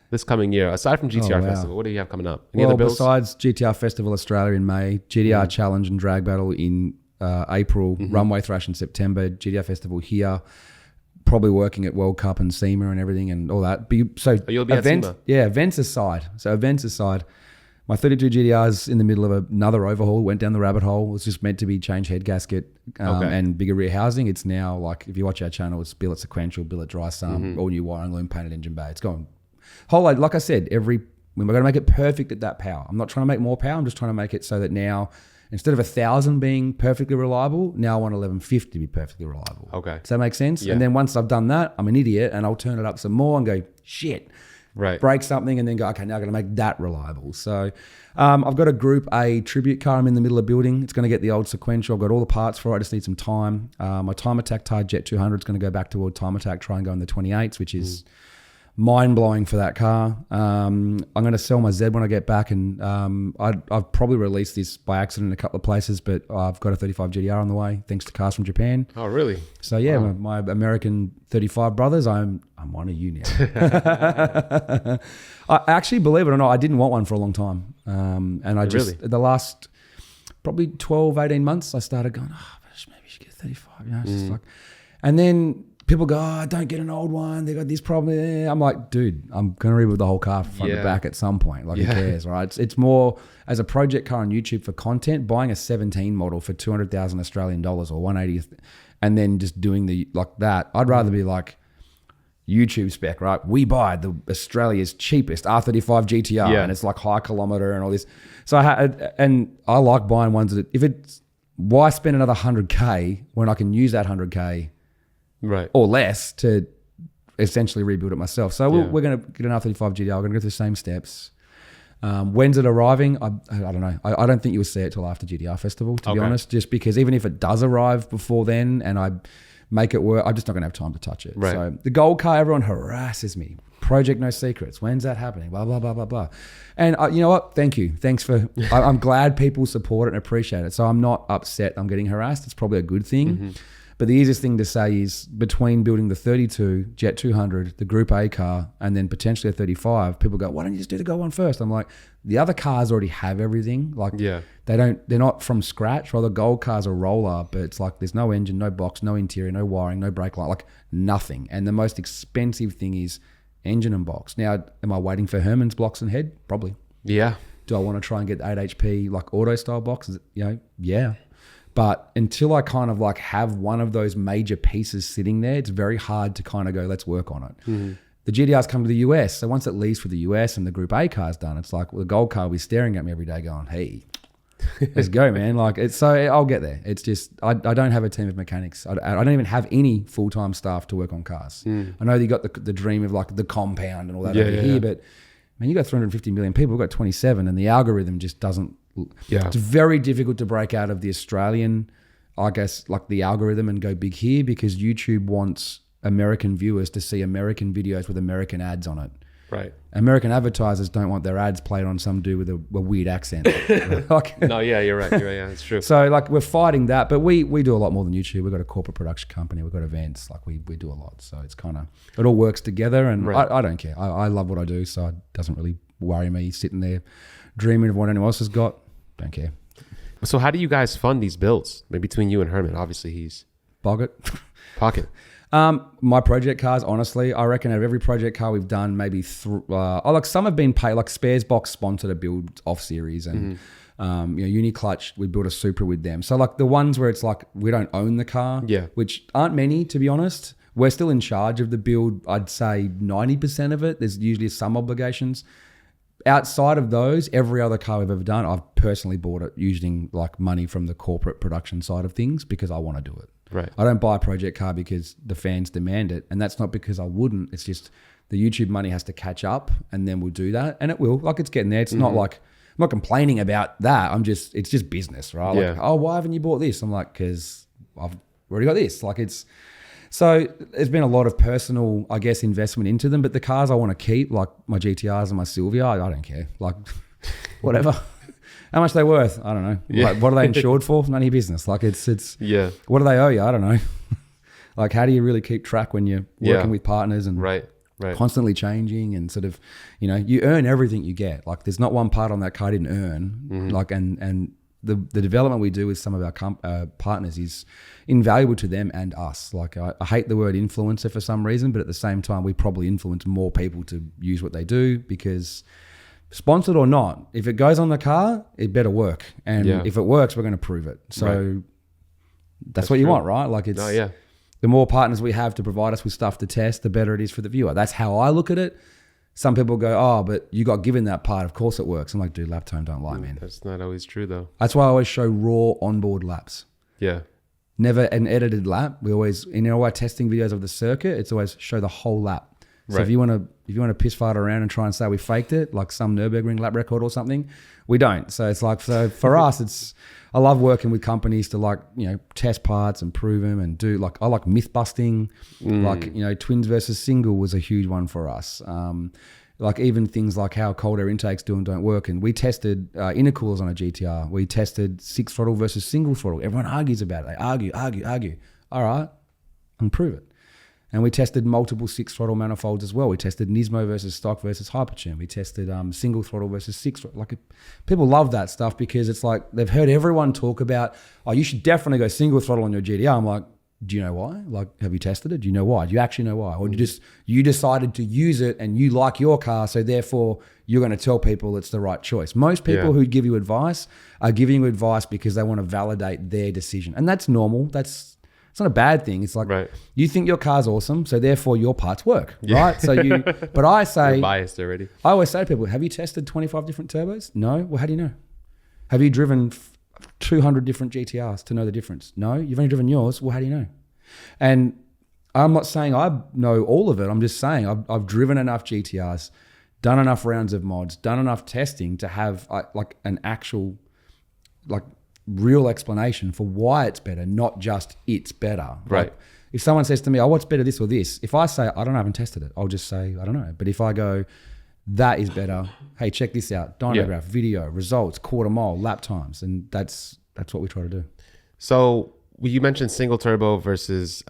this coming year? Aside from GTR Festival, what do you have coming up? Any other builds? Besides GTR Festival Australia in May, GTR Challenge and Drag Battle in April, Runway Thrash in September, GTR Festival here, probably working at World Cup and SEMA and everything and all that. You'll be at SEMA? Yeah, events aside. So events aside, my 32 GTR's in the middle of another overhaul, went down the rabbit hole. It was just meant to be change head gasket and bigger rear housing. It's now like, if you watch our channel, it's billet sequential, billet dry sum, all new wiring loom, painted engine bay. It's going whole load. Like I said, we're going to make it perfect at that power. I'm not trying to make more power. I'm just trying to make it so that now, instead of 1,000 being perfectly reliable, now I want 1150 to be perfectly reliable. Okay. Does that make sense? Yeah. And then once I've done that, I'm an idiot and I'll turn it up some more and go, shit. Right. Break something and then go, okay, now I'm going to make that reliable. So I've got a Group A tribute car I'm in the middle of building. It's going to get the old sequential. I've got all the parts for it. I just need some time. My Time Attack Tide Jet 200 is going to go back to old Time Attack, try and go in the 28s, which is mind-blowing for that car. I'm going to sell my Z when I get back, and I've probably released this by accident in a couple of places, but I've got a 35 GTR on the way, thanks to cars from Japan. Oh, really? So yeah, my American 35 brothers, I'm one of you now. I actually, believe it or not, I didn't want one for a long time. And I just, the last probably 12, 18 months, I started going, maybe you should get a 35. You know, it's just like, and then people go, don't get an old one. They got this problem. I'm like, dude, I'm going to rebuild the whole car from front to back at some point. Like, who cares, right? It's more as a project car on YouTube for content, buying a 17 model for 200,000 Australian dollars or 180, and then just doing that. I'd rather be like YouTube spec, right? We buy the Australia's cheapest R35 GTR, and it's like high kilometer and all this. So I like buying ones that, if it's, why spend another 100K when I can use that 100K or less to essentially rebuild it myself. So we're going to get an R35 GTR. We're going to go through the same steps. When's it arriving? I don't know. I don't think you'll see it till after GTR Festival, to be honest, just because even if it does arrive before then and I make it work, I'm just not going to have time to touch it. Right. So the gold car, everyone harasses me. Project No Secrets. When's that happening? Blah, blah, blah, blah, blah. And you know what? Thank you. Thanks for, I'm glad people support it and appreciate it. So I'm not upset I'm getting harassed. It's probably a good thing. But the easiest thing to say is, between building the 32 Jet 200, the Group A car, and then potentially a 35, people go, why don't you just do the gold one first? I'm like, the other cars already have everything. Like, they're not from scratch. Well, the gold car's a roller, but it's like there's no engine, no box, no interior, no wiring, no brake light, like nothing. And the most expensive thing is engine and box. Now, am I waiting for Herman's blocks and head? Probably. Yeah. Do I want to try and get 8 HP like auto style boxes? You know, yeah. But until I kind of like have one of those major pieces sitting there, it's very hard to kind of go, let's work on it. The GTRs come to the US. So once it leaves for the US and the Group A car's done, it's like, well, the gold car will be staring at me every day going, hey, let's go, man. Like, it's, so I'll get there. It's just, I don't have a team of mechanics. I don't even have any full-time staff to work on cars. I know you got the dream of like the compound and all that over here, but man, you got 350 million people, we've got 27, and the algorithm just doesn't, it's very difficult to break out of the Australian, I guess, like the algorithm and go big here, because YouTube wants American viewers to see American videos with American ads on it. Right. American advertisers don't want their ads played on some dude with a weird accent. Like, no, yeah, you're right. Yeah, it's true. So like, we're fighting that, but we do a lot more than YouTube. We've got a corporate production company. We've got events. Like, we do a lot. So it's kind of, it all works together, and I don't care. I love what I do, so it doesn't really worry me sitting there dreaming of what anyone else has got. Don't care. So how do you guys fund these builds? Maybe between you and Herman. Obviously he's Pocket. My project cars, honestly, I reckon out of every project car we've done, maybe like some have been paid. Like Spares Box sponsored a build off series, and you know, Uniclutch, we built a Supra with them. So like the ones where it's like we don't own the car, which aren't many, to be honest. We're still in charge of the build. I'd say 90% of it. There's usually some obligations. Outside of those, every other car we've ever done, I've personally bought it using like money from the corporate production side of things, because I want to do it. Right. I don't buy a project car because the fans demand it. And that's not because I wouldn't. It's just the YouTube money has to catch up, and then we'll do that. And it will. Like, it's getting there. It's not like, I'm not complaining about that. It's just business, right? Like, oh, why haven't you bought this? I'm like, because I've already got this. Like, it's, so there's been a lot of personal, I guess, investment into them. But the cars I want to keep, like my GTRs and my Silvia, I don't care. Like, whatever. How much are they worth? I don't know. Yeah. Like, what are they insured for? None of your business. Like it's what do they owe you? I don't know. Like, how do you really keep track when you're working with partners and right. constantly changing and sort of, you earn everything you get. Like there's not one part on that car I didn't earn. Like, and the development we do with some of our partners is invaluable to them and us. Like I hate the word influencer for some reason, but at the same time, we probably influence more people to use what they do because sponsored or not, if it goes on the car, it better work. And if it works, we're going to prove it. So that's what you want, right? Like it's, the more partners we have to provide us with stuff to test, the better it is for the viewer. That's how I look at it. Some people go, oh, but you got given that part. Of course it works. I'm like, dude, lap time don't lie, man. That's not always true, though. That's why I always show raw onboard laps. Yeah. Never an edited lap. We always, in our testing videos of the circuit, it's always show the whole lap. So if you want to piss fart around and try and say we faked it, like some Nürburgring lap record or something, we don't. So it's like, so for us, I love working with companies to test parts and prove them and do I like myth busting, twins versus single was a huge one for us. Like even things like how cold air intakes do and don't work. And we tested intercoolers on a GTR. We tested 6 throttle versus single throttle. Everyone argues about it. They argue. All right, and prove it. And we tested multiple 6 throttle manifolds as well. We tested Nismo versus stock versus Hypertune. We tested single throttle versus 6 throttle. Like people love that stuff because it's like they've heard everyone talk about, oh, you should definitely go single throttle on your GTR. I'm like, do you know why? Like, have you tested it? Do you know why? Do you actually know why? Or you decided to use it and you like your car, so therefore you're going to tell people it's the right choice. Most people who give you advice are giving you advice because they want to validate their decision. And that's normal. It's not a bad thing. It's like you think your car's awesome, so therefore your parts work, right? So but I say, you're biased already. I always say to people, have you tested 25 different turbos? No. Well, how do you know? Have you driven 200 different GTRs to know the difference? No. You've only driven yours. Well, how do you know? And I'm not saying I know all of it. I'm just saying I've driven enough GTRs, done enough rounds of mods, done enough testing to have an actual real explanation for why it's better, not just it's better. Right. Like, if someone says to me, oh, what's better, this or this? If I say, I don't know, I haven't tested it, I'll just say, I don't know. But if I go, that is better, hey, check this out, dynograph, video, results, quarter mile, lap times. And that's what we try to do. So you mentioned single turbo versus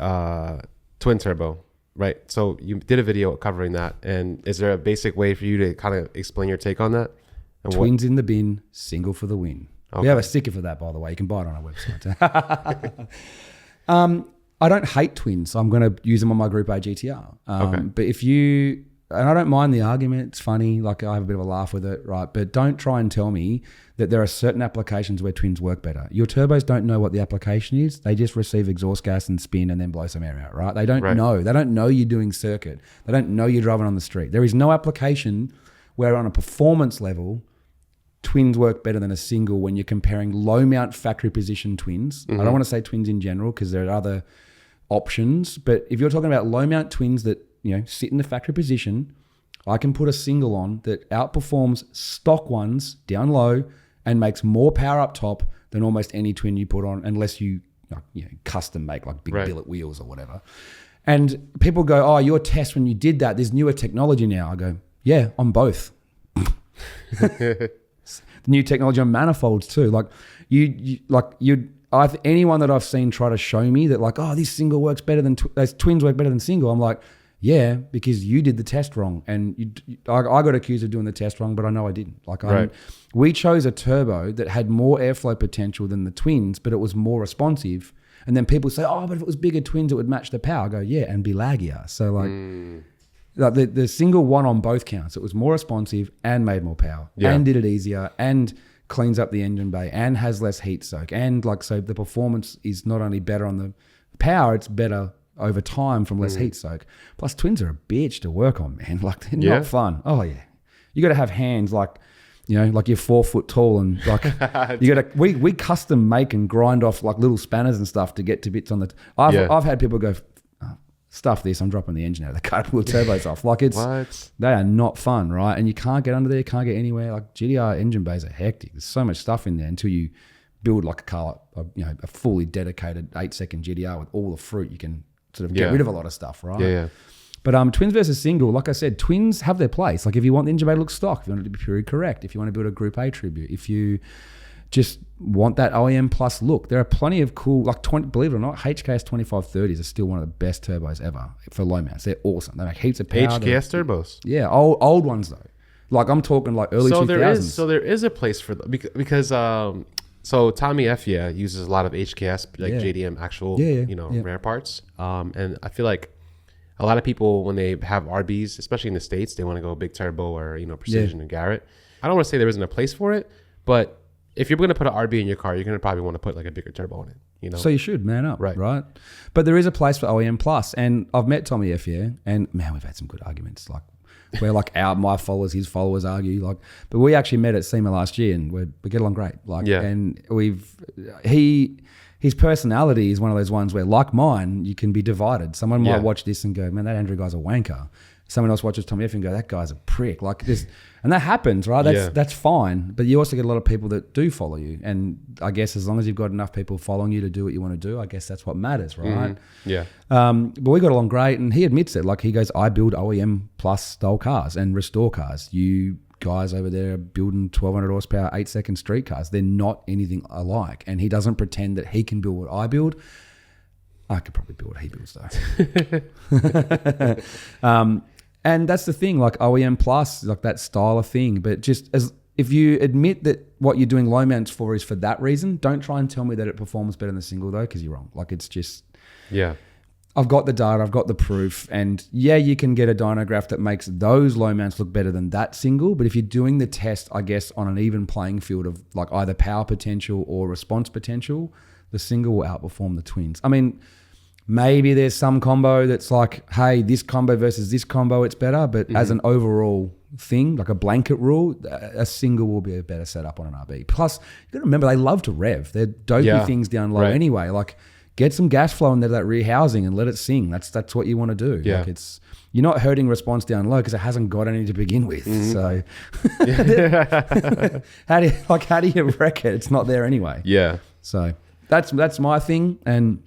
twin turbo, right? So you did a video covering that. And is there a basic way for you to kind of explain your take on that? And Twins in the bin, single for the win. Okay. We have a sticker for that, by the way. You can buy it on our website. I don't hate twins. I'm going to use them on my Group A GTR. But and I don't mind the argument. It's funny. Like I have a bit of a laugh with it, right? But don't try and tell me that there are certain applications where twins work better. Your turbos don't know what the application is. They just receive exhaust gas and spin and then blow some air out, right? They don't know. They don't know you're doing circuit. They don't know you're driving on the street. There is no application where on a performance level, twins work better than a single when you're comparing low mount factory position twins. I don't want to say twins in general because there are other options, but if you're talking about low mount twins that sit in the factory position, I can put a single on that outperforms stock ones down low and makes more power up top than almost any twin you put on, unless you custom make like big billet wheels or whatever. And people go, oh, your test when you did that, there's newer technology now. I go, yeah, on both. The new technology on manifolds too. Like anyone that I've seen try to show me that oh, this single works better than those twins work better than single. I'm like, yeah, because you did the test wrong, and I got accused of doing the test wrong, but I know I didn't. We chose a turbo that had more airflow potential than the twins, but it was more responsive. And then people say, oh, but if it was bigger twins, it would match the power. I go, yeah, and be laggier. So the single won on both counts. It was more responsive and made more power and did it easier and cleans up the engine bay and has less heat soak. And so the performance is not only better on the power, it's better over time from less heat soak. Plus twins are a bitch to work on, man. They're not fun. Oh yeah. You got to have hands like you're 4 foot tall and you got to, we custom make and grind off little spanners and stuff to get to bits on the, I've had people go, stuff this, I'm dropping the engine out of the car, pull the turbos off. They are not fun, right? And you can't get under there, can't get anywhere. GTR engine bays are hectic. There's so much stuff in there until you build a car, a fully dedicated 8-second GTR with all the fruit. You can sort of get rid of a lot of stuff, right? Yeah. But twins versus single, like I said, twins have their place. Like if you want the engine bay to look stock, if you want it to be period correct, if you want to build a Group A tribute, if you just want that OEM plus look, there are plenty of cool, like believe it or not, HKS 2530s are still one of the best turbos ever for low mounts. They're awesome. They make heaps of power. HKS turbos? Yeah, old ones though. Like I'm talking like early 2000s. There is a place for them because so Tommy Effia uses a lot of HKS, like JDM actual, rare parts. And I feel like a lot of people, when they have RBs, especially in the States, they want to go big turbo or, Precision and Garrett. I don't want to say there isn't a place for it, but if you're going to put an RB in your car, you're going to probably want to put like a bigger turbo in it, So you should, man up, right? But there is a place for OEM Plus, and I've met Tommy Effia, and man, we've had some good arguments, like where like my followers, his followers argue, like, but we actually met at SEMA last year, and we get along great, like, and his personality is one of those ones where, like mine, you can be divided. Someone might watch this and go, man, that Andrew guy's a wanker. Someone else watches Tommy F and go, that guy's a prick. Like this, and that happens, right? That's fine. But you also get a lot of people that do follow you. And I guess as long as you've got enough people following you to do what you want to do, I guess that's what matters, right? Mm-hmm. Yeah. But we got along great, and he admits it. Like he goes, I build OEM plus style cars and restore cars. You guys over there are building 1200 horsepower, 8-second street cars. They're not anything alike. And he doesn't pretend that he can build what I build. I could probably build what he builds though. And that's the thing, like OEM plus, like that style of thing. But just as if you admit that what you're doing low mounts for is for that reason, don't try and tell me that it performs better than the single though, because you're wrong. Like it's just, I've got the data, I've got the proof, and you can get a dynograph that makes those low mounts look better than that single. But if you're doing the test, I guess, on an even playing field of like either power potential or response potential, the single will outperform the twins. I mean, maybe there's some combo that's like, hey, this combo versus this combo, it's better. But as an overall thing, like a blanket rule, a single will be a better setup on an RB. Plus, you got to remember, they love to rev. They're dopey things down low anyway. Like, get some gas flow into that rear housing and let it sing. That's what you want to do. Yeah. Like it's, you're not hurting response down low because it hasn't got any to begin with. So how do you wreck it? It's not there anyway. Yeah. So that's my thing. And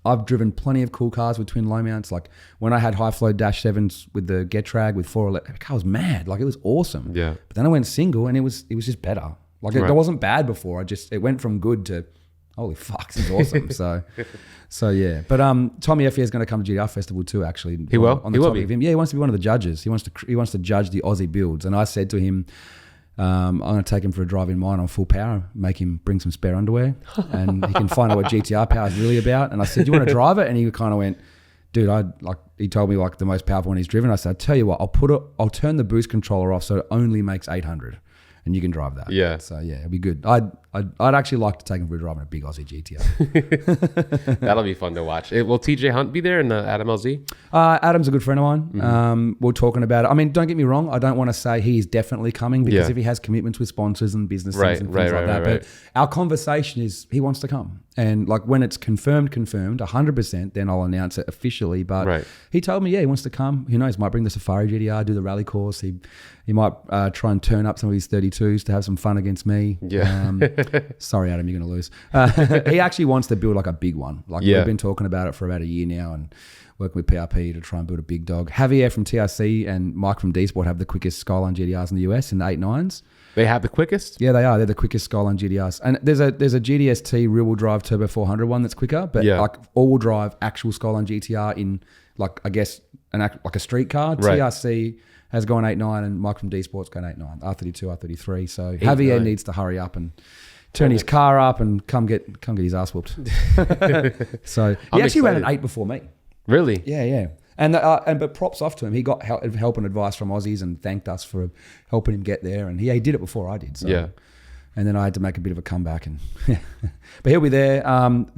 I've driven plenty of cool cars with twin low mounts. Like when I had high flow dash 7s with the Getrag with 411, the car was mad. Like it was awesome. Yeah. But then I went single and it was just better. Like it wasn't bad before. It went from good to holy fuck, this is awesome. so yeah. But Tommy Effia is going to come to GTR Festival too. Actually, he will. On the topic of him, he wants to be one of the judges. He wants to judge the Aussie builds. And I said to him, I'm going to take him for a drive in mine on full power, make him bring some spare underwear, and he can find out what GTR power is really about. And I said, "Do you want to drive it?" And he kind of went, "Dude, he told me like the most powerful one he's driven." I said, "I'll tell you what, I'll turn the boost controller off so it only makes 800, and you can drive that." Yeah. So yeah, it'll be good. I'd actually like to take him for a drive in a big Aussie GTR. That'll be fun to watch. Will TJ Hunt be there in the Adam LZ? Adam's a good friend of mine. We're talking about it. I mean, don't get me wrong. I don't want to say he is definitely coming because if he has commitments with sponsors and business things and things like that. But our conversation is he wants to come. And like when it's confirmed, 100%, then I'll announce it officially. But he told me, he wants to come. Who knows? Might bring the Safari GTR, do the rally course. He might try and turn up some of his 32s to have some fun against me. Yeah. Sorry, Adam, you're going to lose. He actually wants to build like a big one. Like we've been talking about it for about a year now and working with PRP to try and build a big dog. Javier from TRC and Mike from D-Sport have the quickest Skyline GTRs in the US in the 8.9s. They have the quickest? Yeah, they are. They're the quickest Skyline GTRs. And there's a GDST rear-wheel drive Turbo 400 one that's quicker, but like all-wheel drive actual Skyline GTR in like, I guess, like a street car. TRC has gone 8.9 and Mike from D-Sport's gone 8.9, R32, R33. So Javier needs to hurry up and turn his car up and come get his ass whooped. So he actually ran an 8 before me. Really? Yeah. And but props off to him. He got help and advice from Aussies and thanked us for helping him get there. And he did it before I did. So. Yeah. And then I had to make a bit of a comeback. But he'll be there.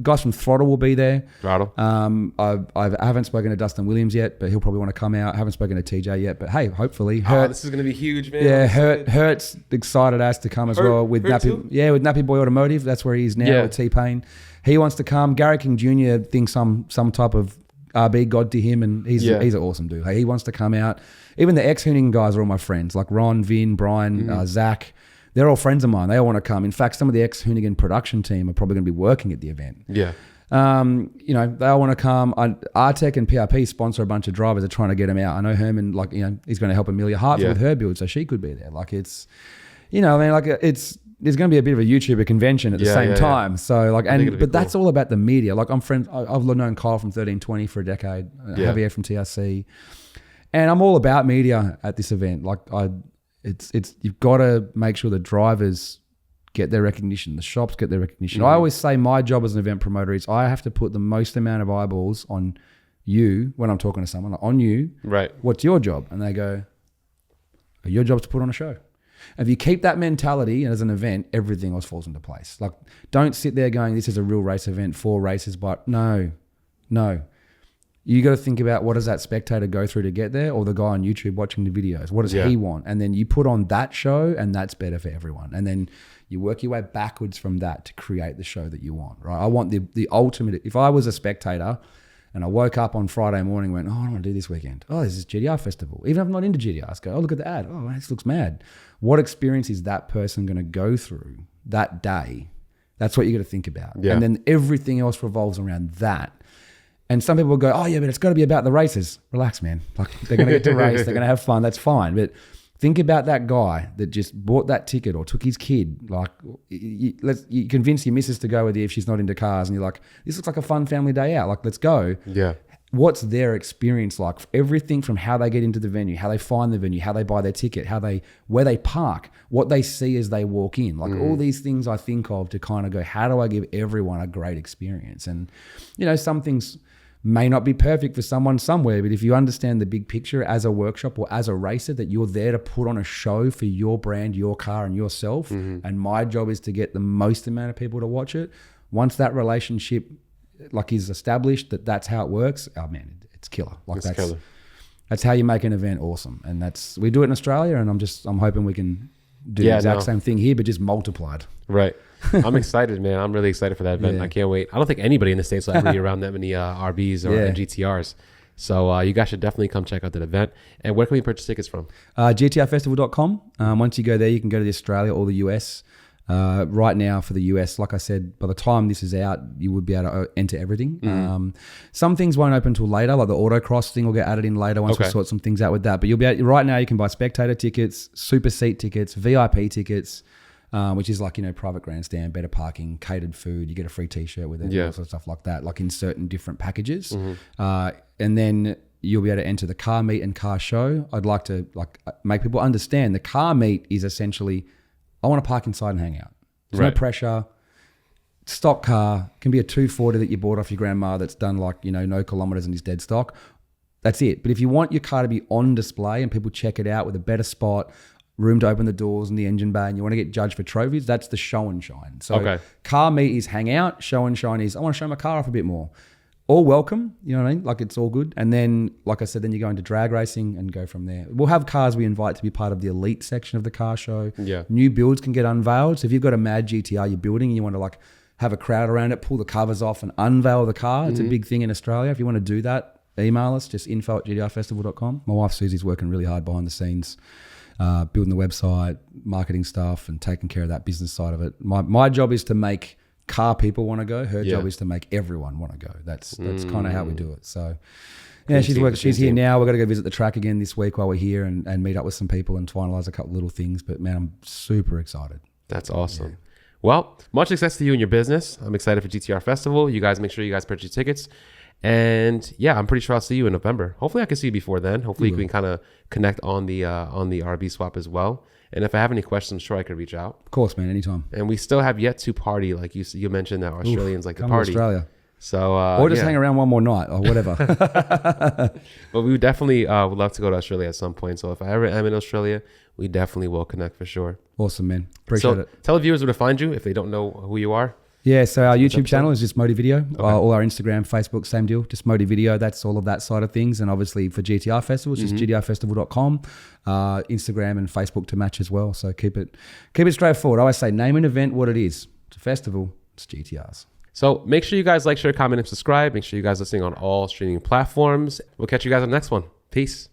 Guys from Throttle will be there. Throttle. I haven't spoken to Dustin Williams yet, but he'll probably want to come out. I haven't spoken to TJ yet, but hey, hopefully. This is going to be huge, man. Yeah, Hert's excited as to come as well with Nappy. Too? Yeah, with Nappy Boy Automotive. That's where he's now with T-Pain. He wants to come. Gary King Jr. thinks some type of RB god to him, and he's an awesome dude. Hey, he wants to come out. Even the ex-Hoonigan guys are all my friends, like Ron, Vin, Brian, Zach. They're all friends of mine. They all want to come. In fact, some of the ex-Hoonigan production team are probably going to be working at the event. Yeah. You know, they all want to come. RTEC and PRP sponsor a bunch of drivers. They're trying to get them out. I know Herman, like, you know, he's going to help Amelia Hartford with her build, so she could be there. Like, it's, you know, I mean, like, there's going to be a bit of a YouTuber convention at the same time. Yeah. So, like, but that's all about the media. Like, I'm friends. I've known Kyle from 1320 for a decade. Javier from TRC, and I'm all about media at this event. Like, it's you've got to make sure the drivers get their recognition, the shops get their recognition. I always say my job as an event promoter is I have to put the most amount of eyeballs on you when I'm talking to someone, like, on you. Right. What's your job? And they go, your job's to put on a show. If you keep that mentality as an event, everything else falls into place. Like, don't sit there going, this is a real race event, 4 races, but no. You got to think about, what does that spectator go through to get there, or the guy on YouTube watching the videos? What does he want? And then you put on that show, and that's better for everyone. And then you work your way backwards from that to create the show that you want, right? I want the ultimate. If I was a spectator and I woke up on Friday morning and went, I want to do this weekend. Oh, this is GTR Festival. Even if I'm not into GTR, I go, look at the ad. Oh, this looks mad. What experience is that person going to go through that day? That's what you got to think about. Yeah. And then everything else revolves around that. And some people will go, oh yeah, but it's got to be about the races. Relax, man. Like, they're going to get to race. They're going to have fun. That's fine. But think about that guy that just bought that ticket or took his kid. Like, you convince your missus to go with you if she's not into cars, and you're like, this looks like a fun family day out. Like, let's go. Yeah. What's their experience like? Everything from how they get into the venue, how they find the venue, how they buy their ticket, where they park, what they see as they walk in. Like, all these things I think of to kind of go, how do I give everyone a great experience? And, you know, some things may not be perfect for someone somewhere, but if you understand the big picture as a workshop or as a racer, that you're there to put on a show for your brand, your car, and yourself, and my job is to get the most amount of people to watch it. Once that relationship like is established, that's how it works, oh man, it's killer. Like, it's killer. That's how you make an event awesome. And we do it in Australia, and I'm hoping we can do the exact same thing here, but just multiplied. Right. I'm excited, man. I'm really excited for that event. I can't wait. I don't think anybody in the States will ever be around that many RBs or GTRs. So you guys should definitely come check out that event. And where can we purchase tickets from? GTRfestival.com. Once you go there, you can go to the Australia or the US. Right now for the US, like I said, by the time this is out, you would be able to enter everything. Some things won't open until later, like the autocross thing will get added in later once we sort some things out with that. But you'll be able, right now you can buy spectator tickets, super seat tickets, VIP tickets, which is like, you know, private grandstand, better parking, catered food. You get a free T-shirt with it, all sorts of stuff like that, like in certain different packages. And then you'll be able to enter the car meet and car show. I'd like to make people understand the car meet is essentially, I want to park inside and hang out. There's no pressure. Stock car, can be a 240 that you bought off your grandma that's done like, you know, no kilometers and is dead stock. That's it. But if you want your car to be on display and people check it out with a better spot, room to open the doors and the engine bay, and you want to get judged for trophies, that's the show and shine. So car meet is hang out, show and shine is I want to show my car off a bit more. All welcome, you know what I mean? Like, it's all good. And then, like I said, then you go into drag racing and go from there. We'll have cars we invite to be part of the elite section of the car show. New builds can get unveiled. So if you've got a mad GTR you're building and you want to like have a crowd around it, pull the covers off and unveil the car, it's a big thing in Australia. If you want to do that, email us, just info@gtrfestival.com. My wife Susie's working really hard behind the scenes, building the website, marketing stuff, and taking care of that business side of it. My job is to make car people want to go. Her job is to make everyone want to go. That's kind of how we do it. So yeah, she's here now. We're going to go visit the track again this week while we're here and meet up with some people and finalize a couple little things. But man, I'm super excited. That's awesome. Yeah. Well, much success to you in your business. I'm excited for GTR Festival. You guys make sure you guys purchase tickets. And yeah, I'm pretty sure I'll see you in November. Hopefully I can see you before then. Hopefully we can kind of connect on the RB swap as well. And if I have any questions, I'm sure I could reach out. Of course, man, anytime. And we still have yet to party. Like you mentioned that Australians like to come party. To Australia. So, or just hang around one more night or whatever. But we definitely would love to go to Australia at some point. So if I ever am in Australia, we definitely will connect for sure. Awesome, man. Appreciate it. Tell the viewers where to find you if they don't know who you are. Yeah, so our YouTube channel is just Motive Video. All our Instagram, Facebook, same deal, just Motive Video. That's all of that side of things. And obviously for GTR Festival, it's just GTRfestival.com, Instagram and Facebook to match as well. So keep it straightforward. I always say name an event what it is. It's a festival, it's GTRs. So make sure you guys like, share, comment, and subscribe. Make sure you guys are listening on all streaming platforms. We'll catch you guys on the next one. Peace.